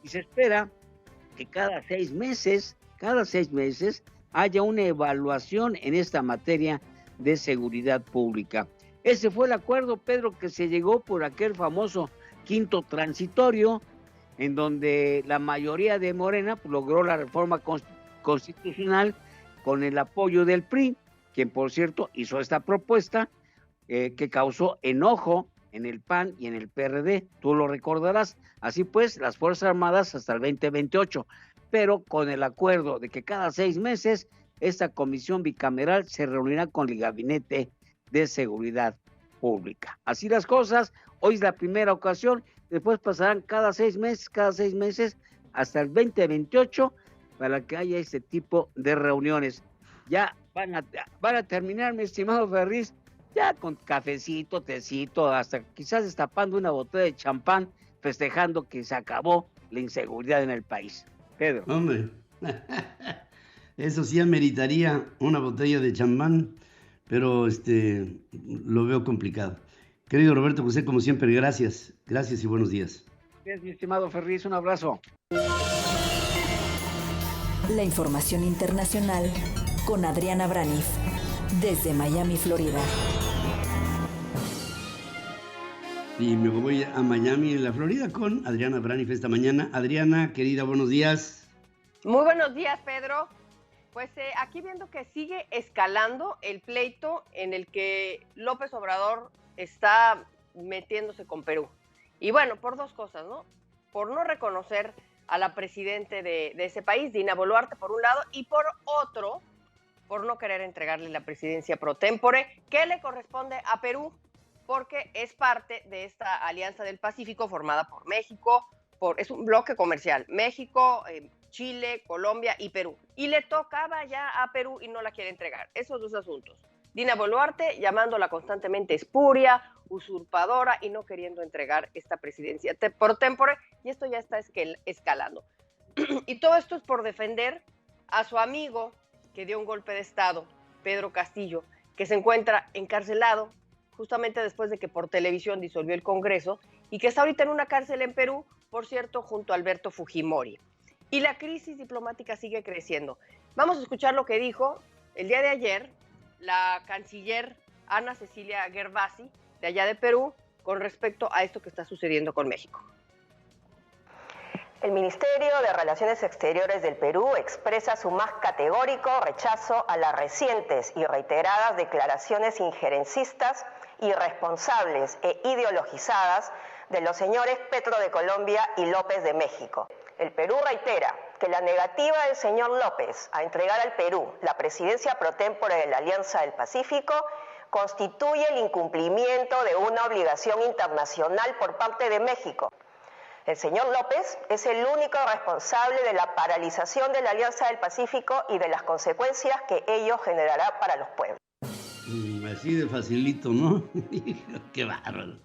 Y se espera que cada 6 meses haya una evaluación en esta materia de seguridad pública. Ese fue el acuerdo, Pedro, que se llegó por aquel famoso quinto transitorio, en donde la mayoría de Morena logró la reforma constitucional con el apoyo del PRI, quien por cierto hizo esta propuesta que causó enojo en el PAN y en el PRD, tú lo recordarás. Así pues, las Fuerzas Armadas hasta el 2028, pero con el acuerdo de que cada 6 meses esta comisión bicameral se reunirá con el Gabinete de Seguridad Pública. Así las cosas, hoy es la primera ocasión, después pasarán cada 6 meses hasta el 2028 para que haya este tipo de reuniones. Ya van a terminar, mi estimado Ferriz, ya con cafecito, tecito, hasta quizás destapando una botella de champán, festejando que se acabó la inseguridad en el país. Pedro. Hombre, eso sí ameritaría una botella de champán, pero lo veo complicado. Querido Roberto José, como siempre, gracias y buenos días. Gracias, mi estimado Ferriz, un abrazo. La información internacional con Adriana Braniff, desde Miami, Florida. Y me voy a Miami, en la Florida, con Adriana Braniff esta mañana. Adriana, querida, buenos días. Muy buenos días, Pedro. Pues aquí viendo que sigue escalando el pleito en el que López Obrador está metiéndose con Perú. Y bueno, por 2 cosas, ¿no? Por no reconocer a la presidente de ese país, Dina Boluarte, por un lado, y por otro, por no querer entregarle la presidencia pro tempore, que le corresponde a Perú, porque es parte de esta Alianza del Pacífico formada por México, es un bloque comercial, México, Chile, Colombia y Perú. Y le tocaba ya a Perú y no la quiere entregar. Esos 2 asuntos. Dina Boluarte llamándola constantemente espuria, usurpadora y no queriendo entregar esta presidencia por tempore, y esto ya está escalando. Y todo esto es por defender a su amigo que dio un golpe de Estado, Pedro Castillo, que se encuentra encarcelado justamente después de que por televisión disolvió el Congreso y que está ahorita en una cárcel en Perú, por cierto, junto a Alberto Fujimori. Y la crisis diplomática sigue creciendo. Vamos a escuchar lo que dijo el día de ayer la canciller Ana Cecilia Gervasi, de allá de Perú, con respecto a esto que está sucediendo con México. El Ministerio de Relaciones Exteriores del Perú expresa su más categórico rechazo a las recientes y reiteradas declaraciones injerencistas, irresponsables e ideologizadas de los señores Petro de Colombia y López de México. El Perú reitera que la negativa del señor López a entregar al Perú la presidencia pro tempore de la Alianza del Pacífico constituye el incumplimiento de una obligación internacional por parte de México. El señor López es el único responsable de la paralización de la Alianza del Pacífico y de las consecuencias que ello generará para los pueblos. Así de facilito, ¿no? Qué bárbaro.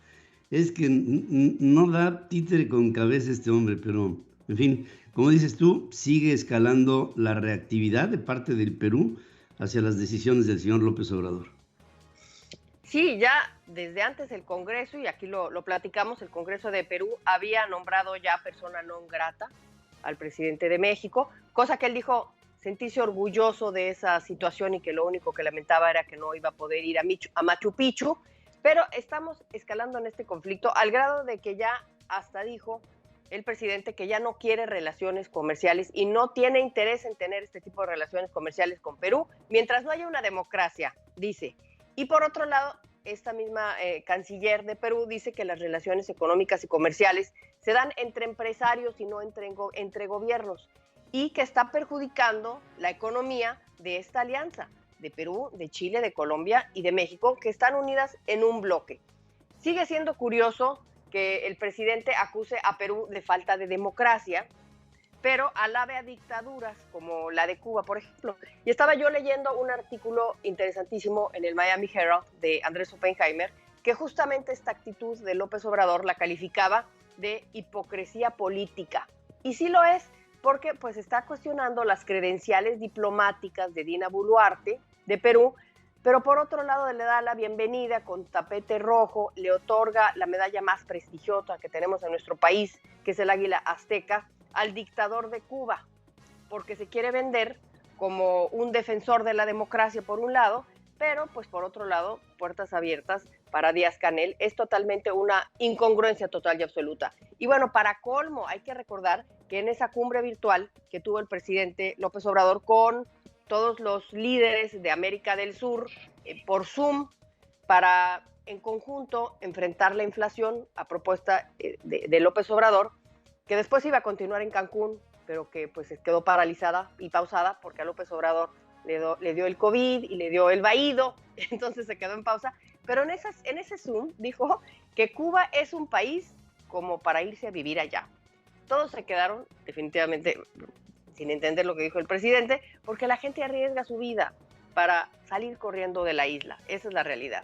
Es que no da títere con cabeza este hombre, pero, en fin, como dices tú, sigue escalando la reactividad de parte del Perú hacia las decisiones del señor López Obrador. Sí, ya desde antes el Congreso, y aquí lo platicamos, el Congreso de Perú había nombrado ya persona non grata al presidente de México, cosa que él dijo sentirse orgulloso de esa situación y que lo único que lamentaba era que no iba a poder ir a Machu Picchu, pero estamos escalando en este conflicto al grado de que ya hasta dijo el presidente que ya no quiere relaciones comerciales y no tiene interés en tener este tipo de relaciones comerciales con Perú mientras no haya una democracia, dice. Y por otro lado, esta misma canciller de Perú dice que las relaciones económicas y comerciales se dan entre empresarios y no entre gobiernos, y que está perjudicando la economía de esta alianza de Perú, de Chile, de Colombia y de México, que están unidas en un bloque. Sigue siendo curioso que el presidente acuse a Perú de falta de democracia, pero alabe a dictaduras como la de Cuba, por ejemplo. Y estaba yo leyendo un artículo interesantísimo en el Miami Herald de Andrés Oppenheimer, que justamente esta actitud de López Obrador la calificaba de hipocresía política. Y sí lo es, porque pues está cuestionando las credenciales diplomáticas de Dina Boluarte de Perú, pero por otro lado le da la bienvenida con tapete rojo, le otorga la medalla más prestigiosa que tenemos en nuestro país, que es el Águila Azteca, al dictador de Cuba, porque se quiere vender como un defensor de la democracia por un lado, pero pues por otro lado, puertas abiertas para Díaz-Canel. Es totalmente una incongruencia total y absoluta. Y bueno, para colmo, hay que recordar que en esa cumbre virtual que tuvo el presidente López Obrador con todos los líderes de América del Sur por Zoom, para en conjunto enfrentar la inflación a propuesta de López Obrador, que después iba a continuar en Cancún, pero que pues quedó paralizada y pausada porque a López Obrador le dio el COVID y le dio el vaído, entonces se quedó en pausa. Pero en ese Zoom dijo que Cuba es un país como para irse a vivir allá. Todos se quedaron definitivamente sin entender lo que dijo el presidente, porque la gente arriesga su vida para salir corriendo de la isla. Esa es la realidad.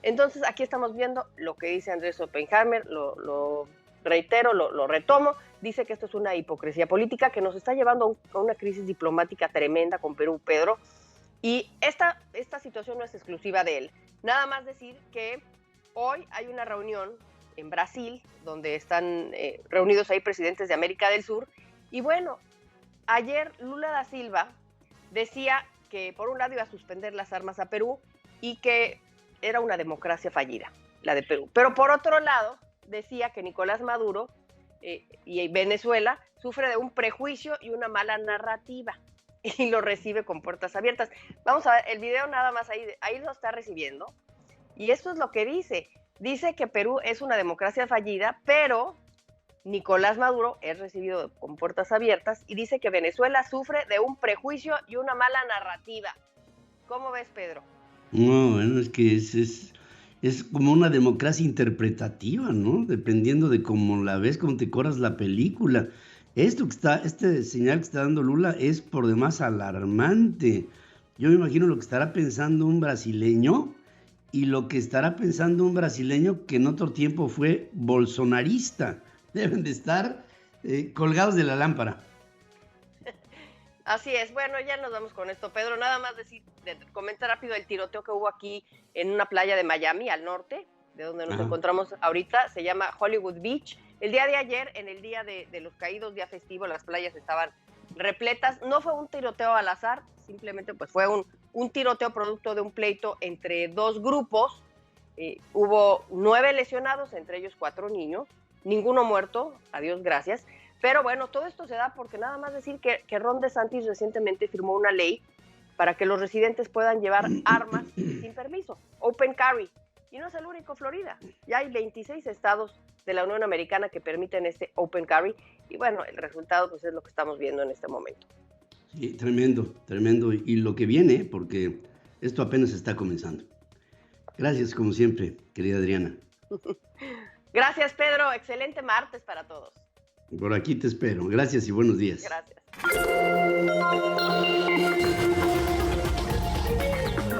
Entonces aquí estamos viendo lo que dice Andrés Oppenheimer, lo reitero, lo retomo, dice que esto es una hipocresía política que nos está llevando a una crisis diplomática tremenda con Perú, Pedro, y esta situación no es exclusiva de él. Nada más decir que hoy hay una reunión en Brasil, donde están reunidos ahí presidentes de América del Sur, y bueno, ayer Lula da Silva decía que por un lado iba a suspender las armas a Perú y que era una democracia fallida, la de Perú, pero por otro lado decía que Nicolás Maduro y Venezuela sufre de un prejuicio y una mala narrativa y lo recibe con puertas abiertas. Vamos a ver el video nada más, ahí lo está recibiendo, y esto es lo que dice que Perú es una democracia fallida, pero Nicolás Maduro es recibido con puertas abiertas, y dice que Venezuela sufre de un prejuicio y una mala narrativa. ¿Cómo ves, Pedro? No, bueno, es que es como una democracia interpretativa, ¿no? Dependiendo de cómo la ves, cómo te corras la película. Este señal que está dando Lula es por demás alarmante. Yo me imagino lo que estará pensando un brasileño y lo que estará pensando un brasileño que en otro tiempo fue bolsonarista. Deben de estar colgados de la lámpara. Así es. Bueno, ya nos vamos con esto, Pedro. Nada más comentar rápido el tiroteo que hubo aquí en una playa de Miami, al norte, de donde nos encontramos ahorita. Se llama Hollywood Beach. El día de ayer, en el día de los caídos, día festivo, las playas estaban repletas. No fue un tiroteo al azar, simplemente pues fue un tiroteo producto de un pleito entre dos grupos. Hubo 9 lesionados, entre ellos 4 niños. Ninguno muerto, a Dios gracias. Pero bueno, todo esto se da porque nada más decir que Ron DeSantis recientemente firmó una ley para que los residentes puedan llevar armas sin permiso, open carry. Y no es el único, Florida. Ya hay 26 estados de la Unión Americana que permiten este open carry. Y bueno, el resultado pues es lo que estamos viendo en este momento. Sí, tremendo, tremendo. Y lo que viene, porque esto apenas está comenzando. Gracias, como siempre, querida Adriana. Gracias, Pedro. Excelente martes para todos. Por aquí te espero. Gracias y buenos días. Gracias.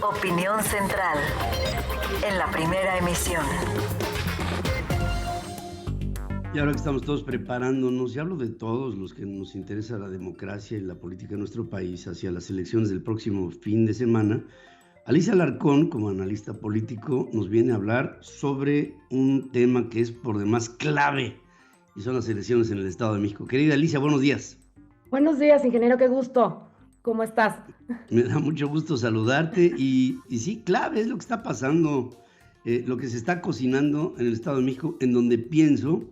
Opinión Central, en la primera emisión. Y ahora que estamos todos preparándonos, y hablo de todos los que nos interesa la democracia y la política de nuestro país hacia las elecciones del próximo fin de semana, Alicia Alarcón, como analista político, nos viene a hablar sobre un tema que es por demás clave, y son las elecciones en el Estado de México. Querida Alicia, buenos días. Buenos días, ingeniero, qué gusto. ¿Cómo estás? Me da mucho gusto saludarte y sí, clave es lo que está pasando, lo que se está cocinando en el Estado de México, en donde pienso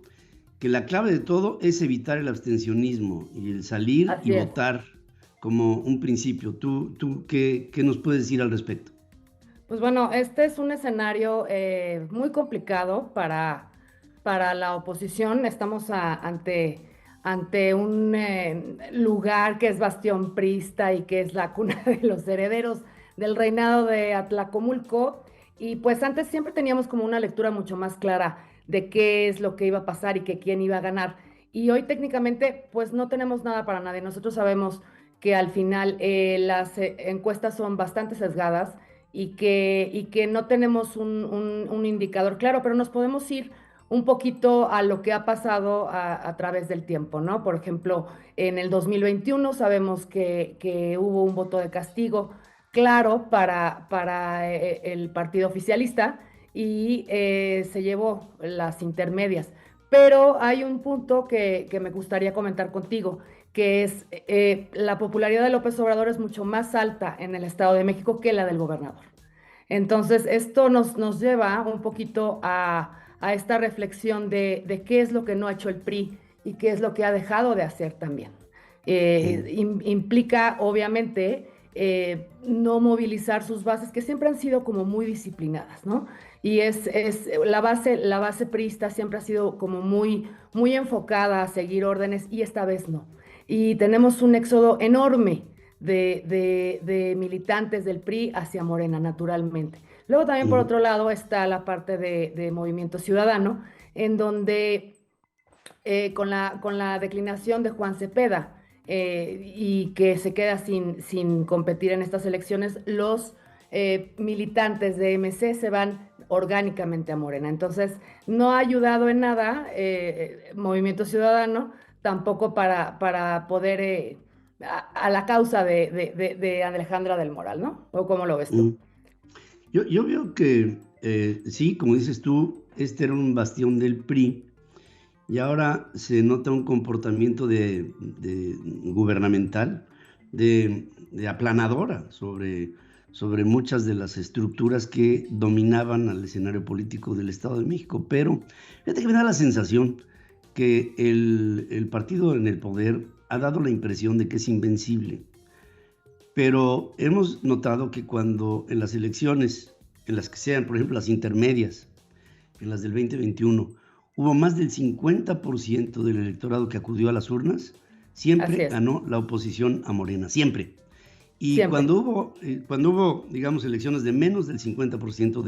que la clave de todo es evitar el abstencionismo y el salir y votar como un principio. ¿Tú qué nos puedes decir al respecto? Pues bueno, este es un escenario muy complicado para la oposición. Estamos ante un lugar que es bastión priista y que es la cuna de los herederos del reinado de Atlacomulco, y pues antes siempre teníamos como una lectura mucho más clara de qué es lo que iba a pasar y que quién iba a ganar. y hoy técnicamente pues no tenemos nada para nadie. Nosotros sabemos que al final las encuestas son bastante sesgadas y que no tenemos un indicador claro, pero nos podemos ir un poquito a lo que ha pasado a través del tiempo, ¿no? Por ejemplo, en el 2021 sabemos que hubo un voto de castigo claro para el partido oficialista y se llevó las intermedias. Pero hay un punto que me gustaría comentar contigo, que es la popularidad de López Obrador es mucho más alta en el Estado de México que la del gobernador. Entonces, esto nos lleva un poquito a esta reflexión de qué es lo que no ha hecho el PRI y qué es lo que ha dejado de hacer también. Implica, obviamente, no movilizar sus bases, que siempre han sido como muy disciplinadas, ¿no? Y la base priista siempre ha sido como muy enfocada a seguir órdenes, y esta vez no. Y tenemos un éxodo enorme de militantes del PRI hacia Morena, naturalmente. Luego también, por otro lado, está la parte de Movimiento Ciudadano, en donde con la declinación de Juan Cepeda y que se queda sin competir en estas elecciones, los militantes de MC se van orgánicamente a Morena. Entonces, no ha ayudado en nada Movimiento Ciudadano, tampoco para poder a la causa de Alejandra del Moral, ¿no? ¿O cómo lo ves tú? Yo veo que sí, como dices tú, este era un bastión del PRI y ahora se nota un comportamiento de gubernamental, de aplanadora sobre muchas de las estructuras que dominaban al escenario político del Estado de México. Pero fíjate que me da la sensación que el partido en el poder ha dado la impresión de que es invencible. Pero hemos notado que cuando en las elecciones, en las que sean, por ejemplo, las intermedias, en las del 2021, hubo más del 50% del electorado que acudió a las urnas, siempre ganó la oposición a Morena, siempre. Y cuando hubo, digamos, elecciones de menos del 50%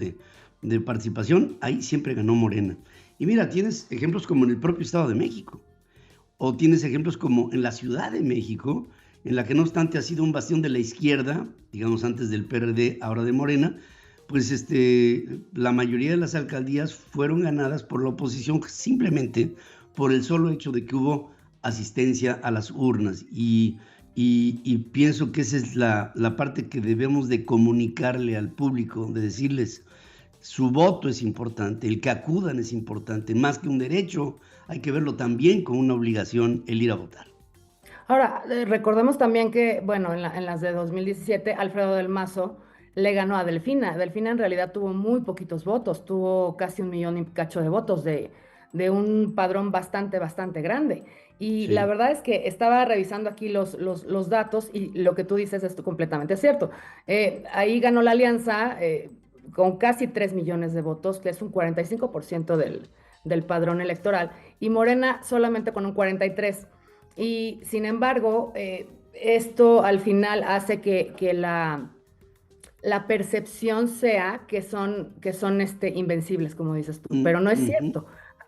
de participación, ahí siempre ganó Morena. Y mira, tienes ejemplos como en el propio Estado de México, o tienes ejemplos como en la Ciudad de México, en la que no obstante ha sido un bastión de la izquierda, digamos antes del PRD, ahora de Morena, pues la mayoría de las alcaldías fueron ganadas por la oposición simplemente por el solo hecho de que hubo asistencia a las urnas. Y pienso que esa es la parte que debemos de comunicarle al público, de decirles, su voto es importante, el que acudan es importante, más que un derecho, hay que verlo también como una obligación el ir a votar. Ahora, recordemos también que, bueno, en las de 2017, Alfredo del Mazo le ganó a Delfina. Delfina en realidad tuvo muy poquitos votos, tuvo casi 1 millón y cacho de votos de un padrón bastante grande. Y la verdad es que estaba revisando aquí los datos y lo que tú dices es completamente cierto. Ahí ganó la alianza con casi 3 millones de votos, que es un 45% del padrón electoral, y Morena solamente con un 43%. Y sin embargo, esto al final hace que la percepción sea que son invencibles, como dices tú, pero no es cierto.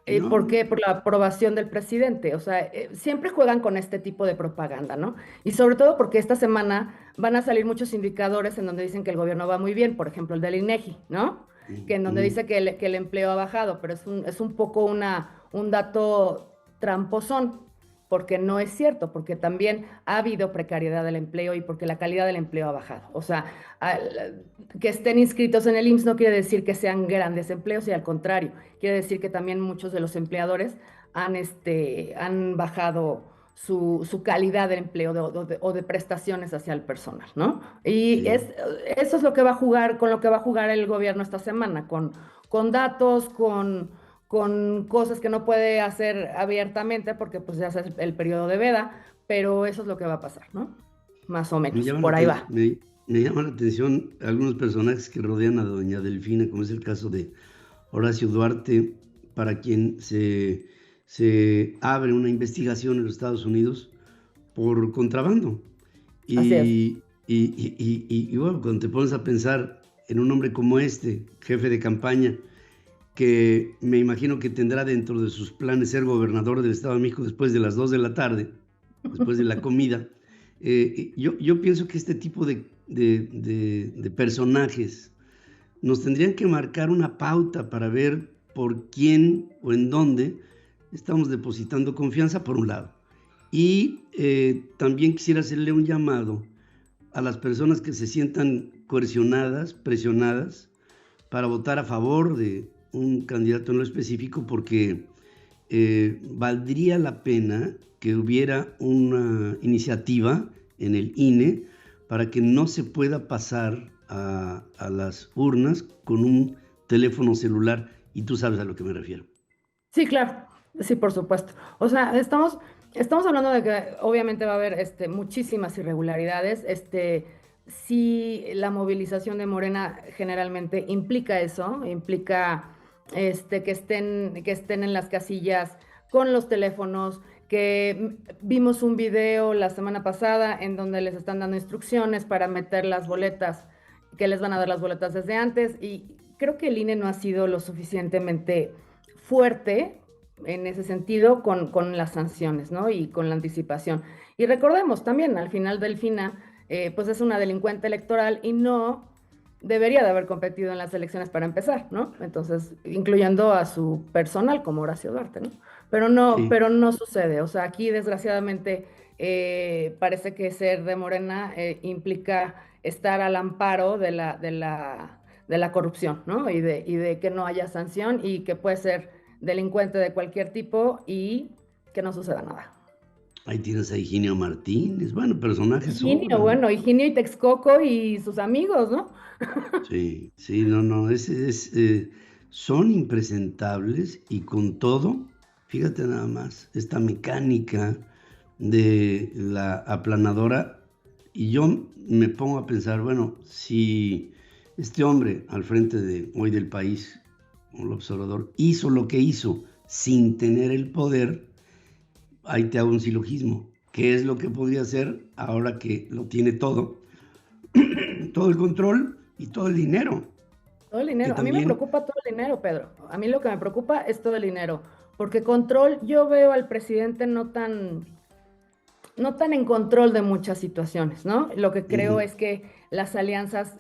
No. ¿Por qué? Por la aprobación del presidente. O sea, siempre juegan con este tipo de propaganda, ¿no? Y sobre todo porque esta semana van a salir muchos indicadores en donde dicen que el gobierno va muy bien, por ejemplo, el del INEGI, ¿no? Que en donde dice que el empleo ha bajado, pero es un poco un dato tramposón, porque no es cierto, porque también ha habido precariedad del empleo y porque la calidad del empleo ha bajado. O sea, que estén inscritos en el IMSS no quiere decir que sean grandes empleos, y al contrario, quiere decir que también muchos de los empleadores han bajado su calidad del empleo o de prestaciones hacia el personal, ¿no? Y eso es lo que va a jugar, con lo que va a jugar el gobierno esta semana, con datos, con cosas que no puede hacer abiertamente porque pues ya es el periodo de veda, pero eso es lo que va a pasar, ¿no? Más o menos, por ahí va. Me llama la atención algunos personajes que rodean a doña Delfina, como es el caso de Horacio Duarte, para quien se abre una investigación en los Estados Unidos por contrabando. Y bueno, cuando te pones a pensar en un hombre como este, jefe de campaña, que me imagino que tendrá dentro de sus planes ser gobernador del Estado de México después de las 2 de la tarde, después de la comida. Yo pienso que este tipo de personajes nos tendrían que marcar una pauta para ver por quién o en dónde estamos depositando confianza, por un lado. Y también quisiera hacerle un llamado a las personas que se sientan coercionadas, presionadas, para votar a favor de un candidato en lo específico, porque valdría la pena que hubiera una iniciativa en el INE para que no se pueda pasar a las urnas con un teléfono celular, y tú sabes a lo que me refiero. Sí, claro, sí, por supuesto. O sea, estamos hablando de que obviamente va a haber muchísimas irregularidades. Sí, la movilización de Morena generalmente implica eso, implica que estén en las casillas con los teléfonos, que vimos un video la semana pasada en donde les están dando instrucciones para meter las boletas, que les van a dar las boletas desde antes, y creo que el INE no ha sido lo suficientemente fuerte en ese sentido con las sanciones, ¿no? Y con la anticipación. Y recordemos también, al final del FINA, pues es una delincuente electoral y no debería de haber competido en las elecciones para empezar, ¿no? Entonces, incluyendo a su personal como Horacio Duarte, ¿no? Pero no sucede. O sea, aquí desgraciadamente parece que ser de Morena implica estar al amparo de la corrupción, ¿no? Y de que no haya sanción y que puede ser delincuente de cualquier tipo y que no suceda nada. Ahí tienes a Higinio Martínez, bueno, personajes. Higinio y Texcoco y sus amigos, ¿no? Sí, no, son impresentables, y con todo, fíjate nada más, esta mecánica de la aplanadora, y yo me pongo a pensar, bueno, si este hombre al frente de hoy del país, el observador, hizo lo que hizo sin tener el poder, ahí te hago un silogismo. ¿Qué es lo que podría hacer ahora que lo tiene todo? Todo el control y todo el dinero. Todo el dinero. A mí me preocupa todo el dinero, Pedro. A mí lo que me preocupa es todo el dinero. Porque control, yo veo al presidente no tan en control de muchas situaciones, ¿no? Lo que creo es que las alianzas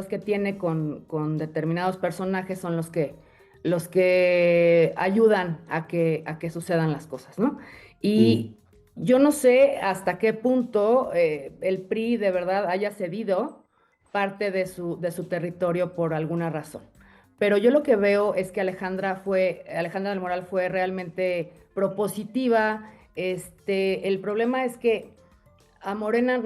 que tiene con determinados personajes son los que ayudan a que sucedan las cosas, ¿no? Y yo no sé hasta qué punto el PRI de verdad haya cedido parte de su territorio por alguna razón. Pero yo lo que veo es que Alejandra del Moral fue realmente propositiva. El problema es que a Morena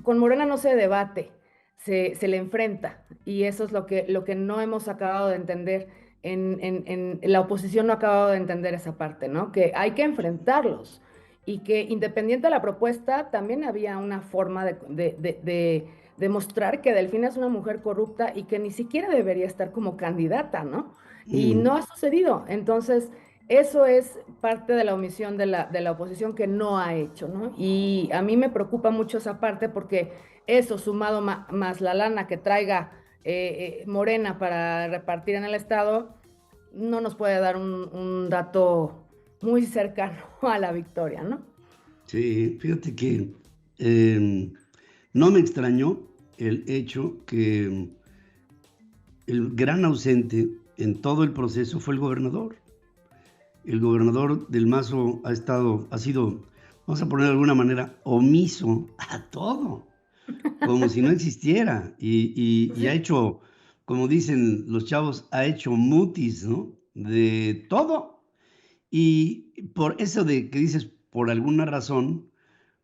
con Morena no se debate, se le enfrenta, y eso es lo que no hemos acabado de entender. En la oposición no ha acabado de entender esa parte, ¿no? Que hay que enfrentarlos, y que independiente de la propuesta, también había una forma de demostrar que Delfina es una mujer corrupta y que ni siquiera debería estar como candidata, ¿no? Y no ha sucedido. Entonces, eso es parte de la omisión de la oposición que no ha hecho, ¿no? Y a mí me preocupa mucho esa parte, porque eso, sumado más la lana que traiga Morena para repartir en el Estado, no nos puede dar un dato muy cercano a la victoria, ¿no? Sí, fíjate que no me extrañó el hecho que el gran ausente en todo el proceso fue el gobernador. El gobernador del Mazo ha sido, vamos a poner de alguna manera, omiso a todo, como si no existiera, y ha hecho, como dicen los chavos, ha hecho mutis, ¿no? De todo. Y por eso de que dices, por alguna razón,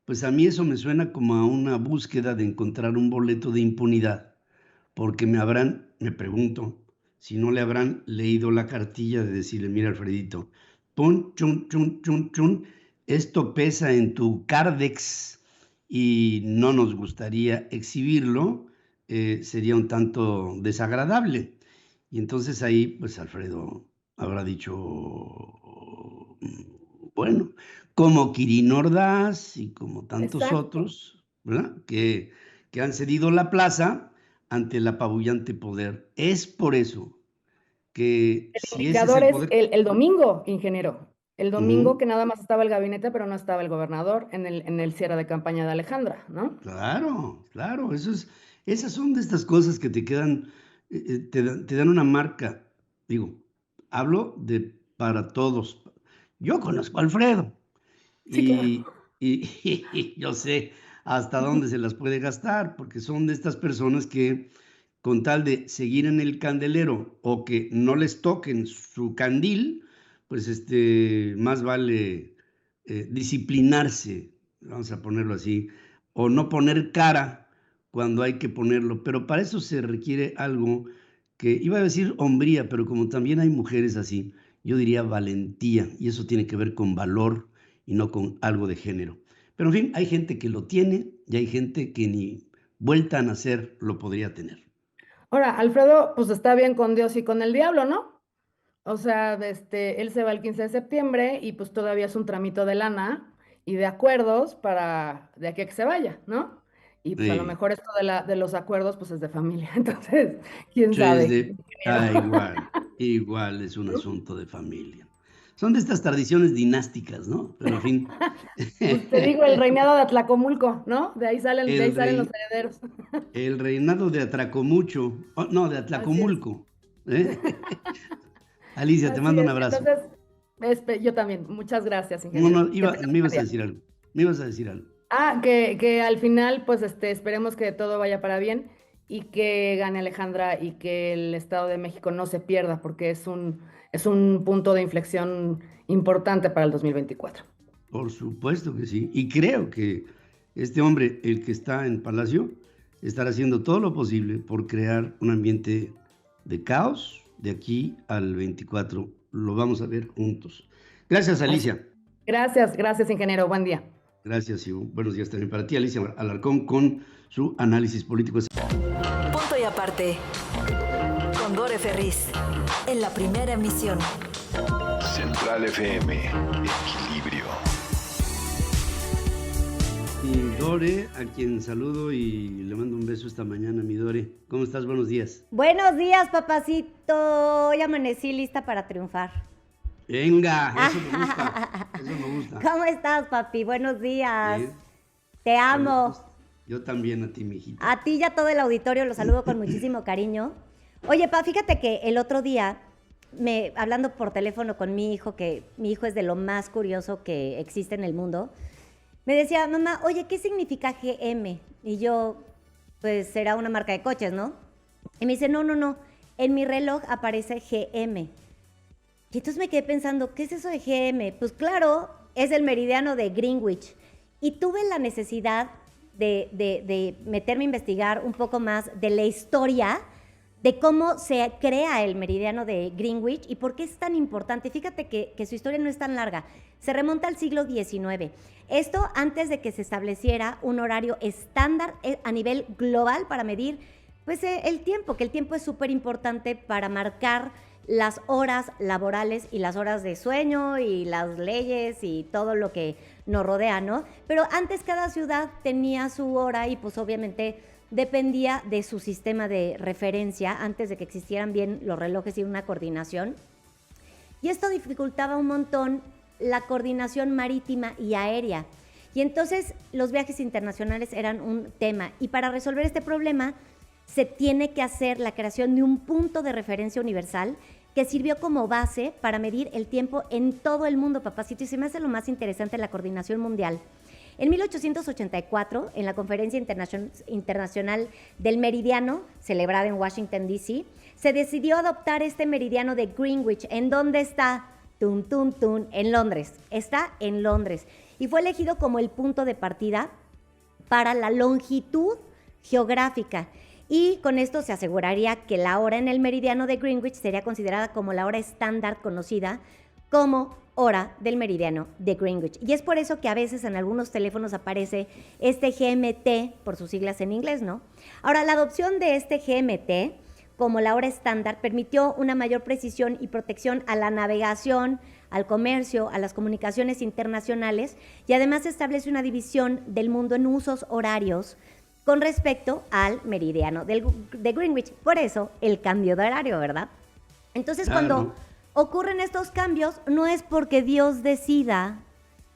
pues a mí eso me suena como a una búsqueda de encontrar un boleto de impunidad, porque me pregunto, si no le habrán leído la cartilla de decirle, mira, Alfredito, pum, chun, chun, chun, chun, esto pesa en tu Cardex y no nos gustaría exhibirlo, sería un tanto desagradable. Y entonces ahí, pues Alfredo habrá dicho, bueno, como Quirino Ordaz y como tantos otros, ¿verdad? Que han cedido la plaza ante el apabullante poder. Es por eso que El si ese es indicador el es poder... el domingo, ingeniero. El domingo Ujú. que nada más estaba el gabinete, pero no estaba el gobernador en el cierre de campaña de Alejandra, ¿no? Claro, claro, esas son de estas cosas que te quedan, te dan una marca. Digo, hablo de para todos. Yo conozco a Alfredo Sí, claro. y yo sé hasta dónde se las puede gastar, porque son de estas personas que con tal de seguir en el candelero o que no les toquen su candil, pues más vale disciplinarse, vamos a ponerlo así, o no poner cara cuando hay que ponerlo, pero para eso se requiere algo que iba a decir hombría, pero como también hay mujeres así, yo diría valentía, y eso tiene que ver con valor y no con algo de género. Pero en fin, hay gente que lo tiene y hay gente que ni vuelta a nacer lo podría tener. Ahora, Alfredo, pues está bien con Dios y con el diablo, ¿no? O sea, él se va el 15 de septiembre y pues todavía es un tramito de lana y de acuerdos para de aquí a que se vaya, ¿no? Y pues a lo Sí, mejor esto de los acuerdos pues es de familia, entonces, quién sí, es sabe, de, ingeniero. igual es un ¿No? asunto de familia. Son de estas tradiciones dinásticas, ¿no? Pero en fin, Pues te digo, el reinado de Atlacomulco, ¿no? De ahí el salen los rey, herederos. el reinado de Atracomucho, oh, no, de Así es. Atlacomulco. ¿Eh? Alicia, te Así mando un es. abrazo. Entonces, yo también. Muchas gracias, No, ingeniero. no, Que tengas me un buen ibas a día. decir algo. Me ibas a decir algo. Ah, que al final, pues esperemos que todo vaya para bien y que gane Alejandra y que el Estado de México no se pierda, porque es un punto de inflexión importante para el 2024. Por supuesto que sí. Y creo que este hombre, el que está en Palacio, estará haciendo todo lo posible por crear un ambiente de caos de aquí al 24. Lo vamos a ver juntos. Gracias, Así. Alicia. Gracias, ingeniero. Buen día. Gracias y buenos días también para ti, Alicia Alarcón, con su análisis político. Punto y aparte. Con Dore Ferriz. En la primera emisión. Central FM, Equilibrio. Y Dore, a quien saludo y le mando un beso esta mañana, mi Dore. ¿Cómo estás? Buenos días. Buenos días, papacito. Hoy amanecí lista para triunfar. Venga, eso me gusta. Eso me gusta. ¿Cómo estás, papi? Buenos días. Bien. Te amo. Yo también a ti, mijita. A ti y a todo el auditorio los saludo con muchísimo cariño. Oye, pa, fíjate que el otro día, hablando por teléfono con mi hijo, que mi hijo es de lo más curioso que existe en el mundo, me decía, mamá, oye, ¿qué significa GM? Y yo, pues será una marca de coches, ¿no? Y me dice, no, en mi reloj aparece GM. Y entonces me quedé pensando, ¿qué es eso de GM? Pues claro, es el meridiano de Greenwich. Y tuve la necesidad de meterme a investigar un poco más de la historia de cómo se crea el meridiano de Greenwich y por qué es tan importante. Fíjate que su historia no es tan larga. Se remonta al siglo XIX. Esto antes de que se estableciera un horario estándar a nivel global para medir pues, el tiempo, que el tiempo es súper importante para marcar las horas laborales y las horas de sueño y las leyes y todo lo que nos rodea, ¿no? Pero antes cada ciudad tenía su hora y pues obviamente dependía de su sistema de referencia antes de que existieran bien los relojes y una coordinación. Y esto dificultaba un montón la coordinación marítima y aérea. Y entonces los viajes internacionales eran un tema. Y para resolver este problema se tiene que hacer la creación de un punto de referencia universal que sirvió como base para medir el tiempo en todo el mundo, papacito, y se me hace lo más interesante la coordinación mundial. En 1884, en la Conferencia Internacional del Meridiano, celebrada en Washington, D.C., se decidió adoptar este meridiano de Greenwich. ¿En dónde está? En Londres. Está en Londres. Y fue elegido como el punto de partida para la longitud geográfica. Y con esto se aseguraría que la hora en el meridiano de Greenwich sería considerada como la hora estándar conocida como hora del meridiano de Greenwich. Y es por eso que a veces en algunos teléfonos aparece este GMT, por sus siglas en inglés, ¿no? Ahora, la adopción de este GMT como la hora estándar permitió una mayor precisión y protección a la navegación, al comercio, a las comunicaciones internacionales y además establece una división del mundo en usos horarios con respecto al meridiano de Greenwich. Por eso, el cambio de horario, ¿verdad? Entonces, Claro. cuando ocurren estos cambios, no es porque Dios decida,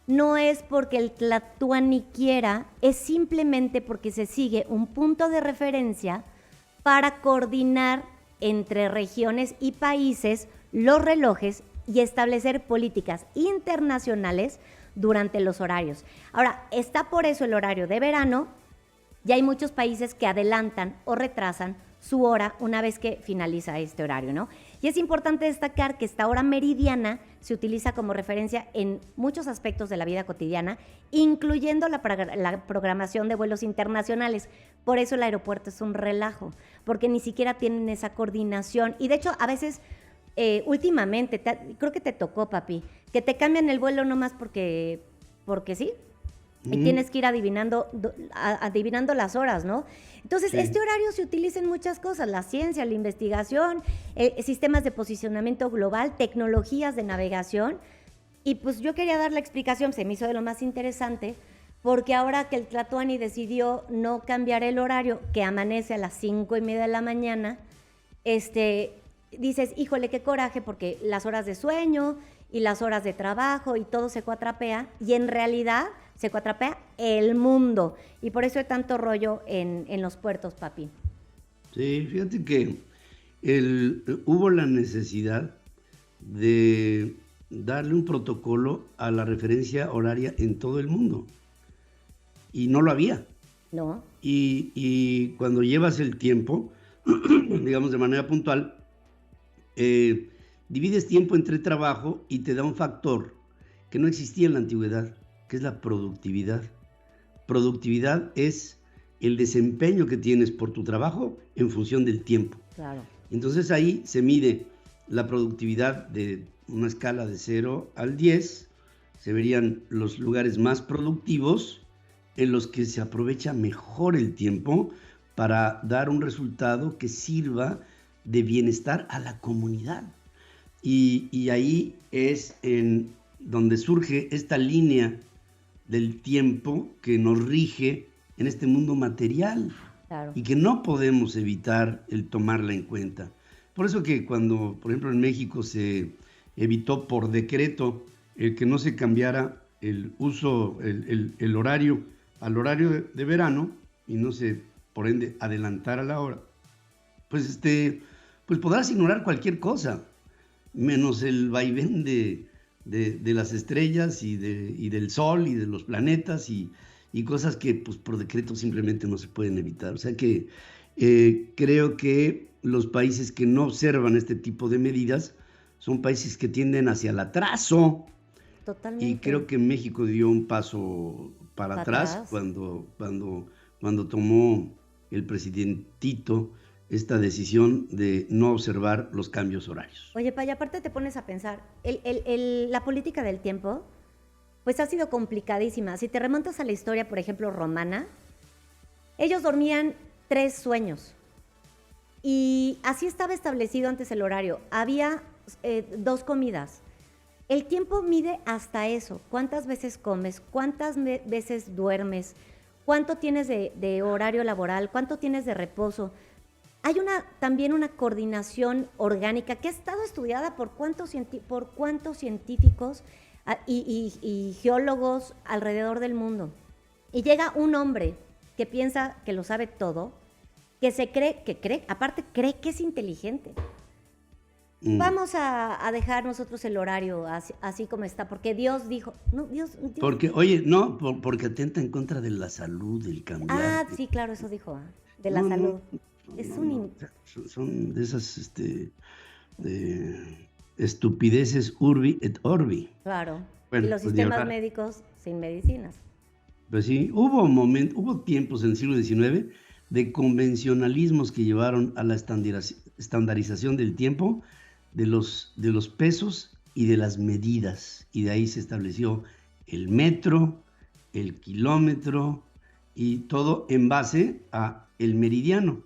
no es porque el Tlatoani quiera, es simplemente porque se sigue un punto de referencia para coordinar entre regiones y países los relojes y establecer políticas internacionales durante los horarios. Ahora, está por eso el horario de verano, y hay muchos países que adelantan o retrasan su hora una vez que finaliza este horario, ¿no? Y es importante destacar que esta hora meridiana se utiliza como referencia en muchos aspectos de la vida cotidiana, incluyendo la programación de vuelos internacionales. Por eso el aeropuerto es un relajo, porque ni siquiera tienen esa coordinación. Y de hecho, a veces, últimamente, creo que te tocó, papi, que te cambian el vuelo nomás porque sí. Y tienes que ir adivinando las horas, ¿no? Entonces, este horario se utiliza en muchas cosas, la ciencia, la investigación, sistemas de posicionamiento global, tecnologías de navegación. Y pues yo quería dar la explicación, se me hizo de lo más interesante, porque ahora que el Tlatoani decidió no cambiar el horario, que amanece a las 5:30 de la mañana, dices, híjole, qué coraje, porque las horas de sueño y las horas de trabajo y todo se cuatrapea, y en realidad se cuatrapea el mundo, y por eso hay tanto rollo en los puertos, papi. Sí, fíjate que hubo la necesidad de darle un protocolo a la referencia horaria en todo el mundo, y no lo había. No. Y cuando llevas el tiempo, digamos de manera puntual, divides tiempo entre trabajo y te da un factor que no existía en la antigüedad, que es la productividad. Productividad es el desempeño que tienes por tu trabajo en función del tiempo. Claro. Entonces ahí se mide la productividad de una escala de 0 al 10, se verían los lugares más productivos en los que se aprovecha mejor el tiempo para dar un resultado que sirva de bienestar a la comunidad. Y ahí es en donde surge esta línea del tiempo que nos rige en este mundo material. Claro. Y que no podemos evitar el tomarla en cuenta. Por eso que cuando, por ejemplo, en México se evitó por decreto el que no se cambiara el uso, el horario al horario de verano, y no se, por ende, adelantara la hora, pues podrás ignorar cualquier cosa, menos el vaivén de las estrellas y del sol y de los planetas y cosas que pues por decreto simplemente no se pueden evitar. O sea que creo que los países que no observan este tipo de medidas son países que tienden hacia el atraso. Totalmente. Y creo que México dio un paso para atrás cuando tomó el presidentito esta decisión de no observar los cambios horarios. Oye, y aparte te pones a pensar, la política del tiempo, pues ha sido complicadísima. Si te remontas a la historia, por ejemplo, romana, ellos dormían 3 sueños. Y así estaba establecido antes el horario. Había 2 comidas. El tiempo mide hasta eso. ¿Cuántas veces comes? ¿Cuántas veces duermes? ¿Cuánto tienes de horario laboral? ¿Cuánto tienes de reposo? Hay también una coordinación orgánica que ha estado estudiada por cuántos científicos y geólogos alrededor del mundo. Y llega un hombre que piensa que lo sabe todo, aparte cree que es inteligente. Vamos a dejar nosotros el horario así como está, porque Dios dijo... No, Dios. Porque, oye, no, porque atenta en contra de la salud, del cambiar. Ah, sí, claro, eso dijo, de la salud. Son de esas de estupideces urbi et orbi. Claro, bueno, y los sistemas médicos sin medicinas. Pues sí, hubo tiempos en el siglo XIX de convencionalismos que llevaron a la estandarización del tiempo, de los pesos y de las medidas, y de ahí se estableció el metro, el kilómetro y todo en base a el meridiano,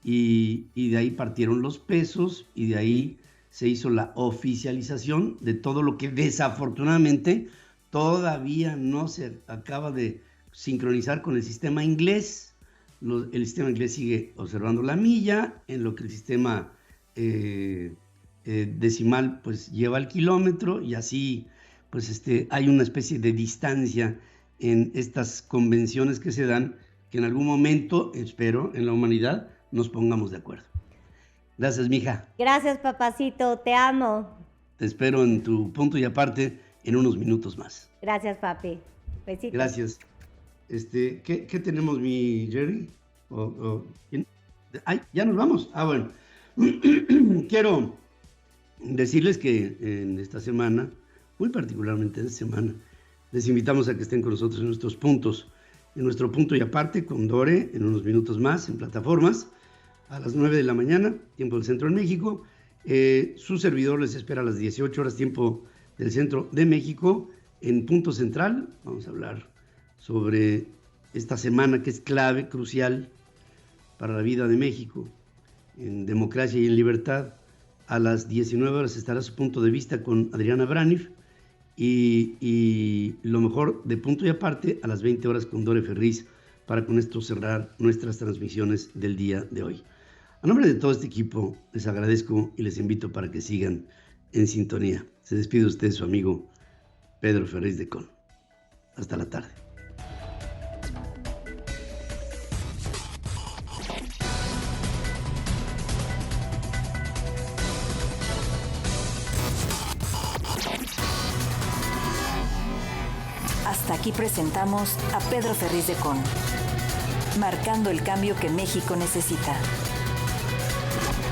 y de ahí partieron los pesos, y de ahí se hizo la oficialización de todo lo que desafortunadamente todavía no se acaba de sincronizar con el sistema inglés. El sistema inglés sigue observando la milla, en lo que el sistema decimal pues lleva al kilómetro y así pues hay una especie de distancia en estas convenciones que se dan, que en algún momento, espero, en la humanidad nos pongamos de acuerdo. Gracias, mija. Gracias, papacito, te amo. Te espero en tu punto y aparte en unos minutos más. Gracias, papi. Besitos. Gracias. ¿Qué tenemos, mi Jerry? Ay, ya nos vamos. Bueno. Quiero decirles que en esta semana, muy particularmente en esta semana, les invitamos a que estén con nosotros en nuestros puntos, en nuestro punto y aparte con Dore en unos minutos más en plataformas a las 9 de la mañana, tiempo del centro en México. Su servidor les espera a las 18 horas, tiempo del centro de México, en Punto Central. Vamos a hablar sobre esta semana que es clave, crucial para la vida de México, en democracia y en libertad. A las 19 horas estará su punto de vista con Adriana Braniff y lo mejor de punto y aparte a las 20 horas con Dore Ferriz, para con esto cerrar nuestras transmisiones del día de hoy. A nombre de todo este equipo les agradezco y les invito para que sigan en sintonía. Se despide usted su amigo Pedro Ferriz de Con. Hasta la tarde. Hasta aquí presentamos a Pedro Ferriz de Con, marcando el cambio que México necesita.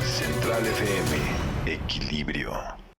Central FM, equilibrio.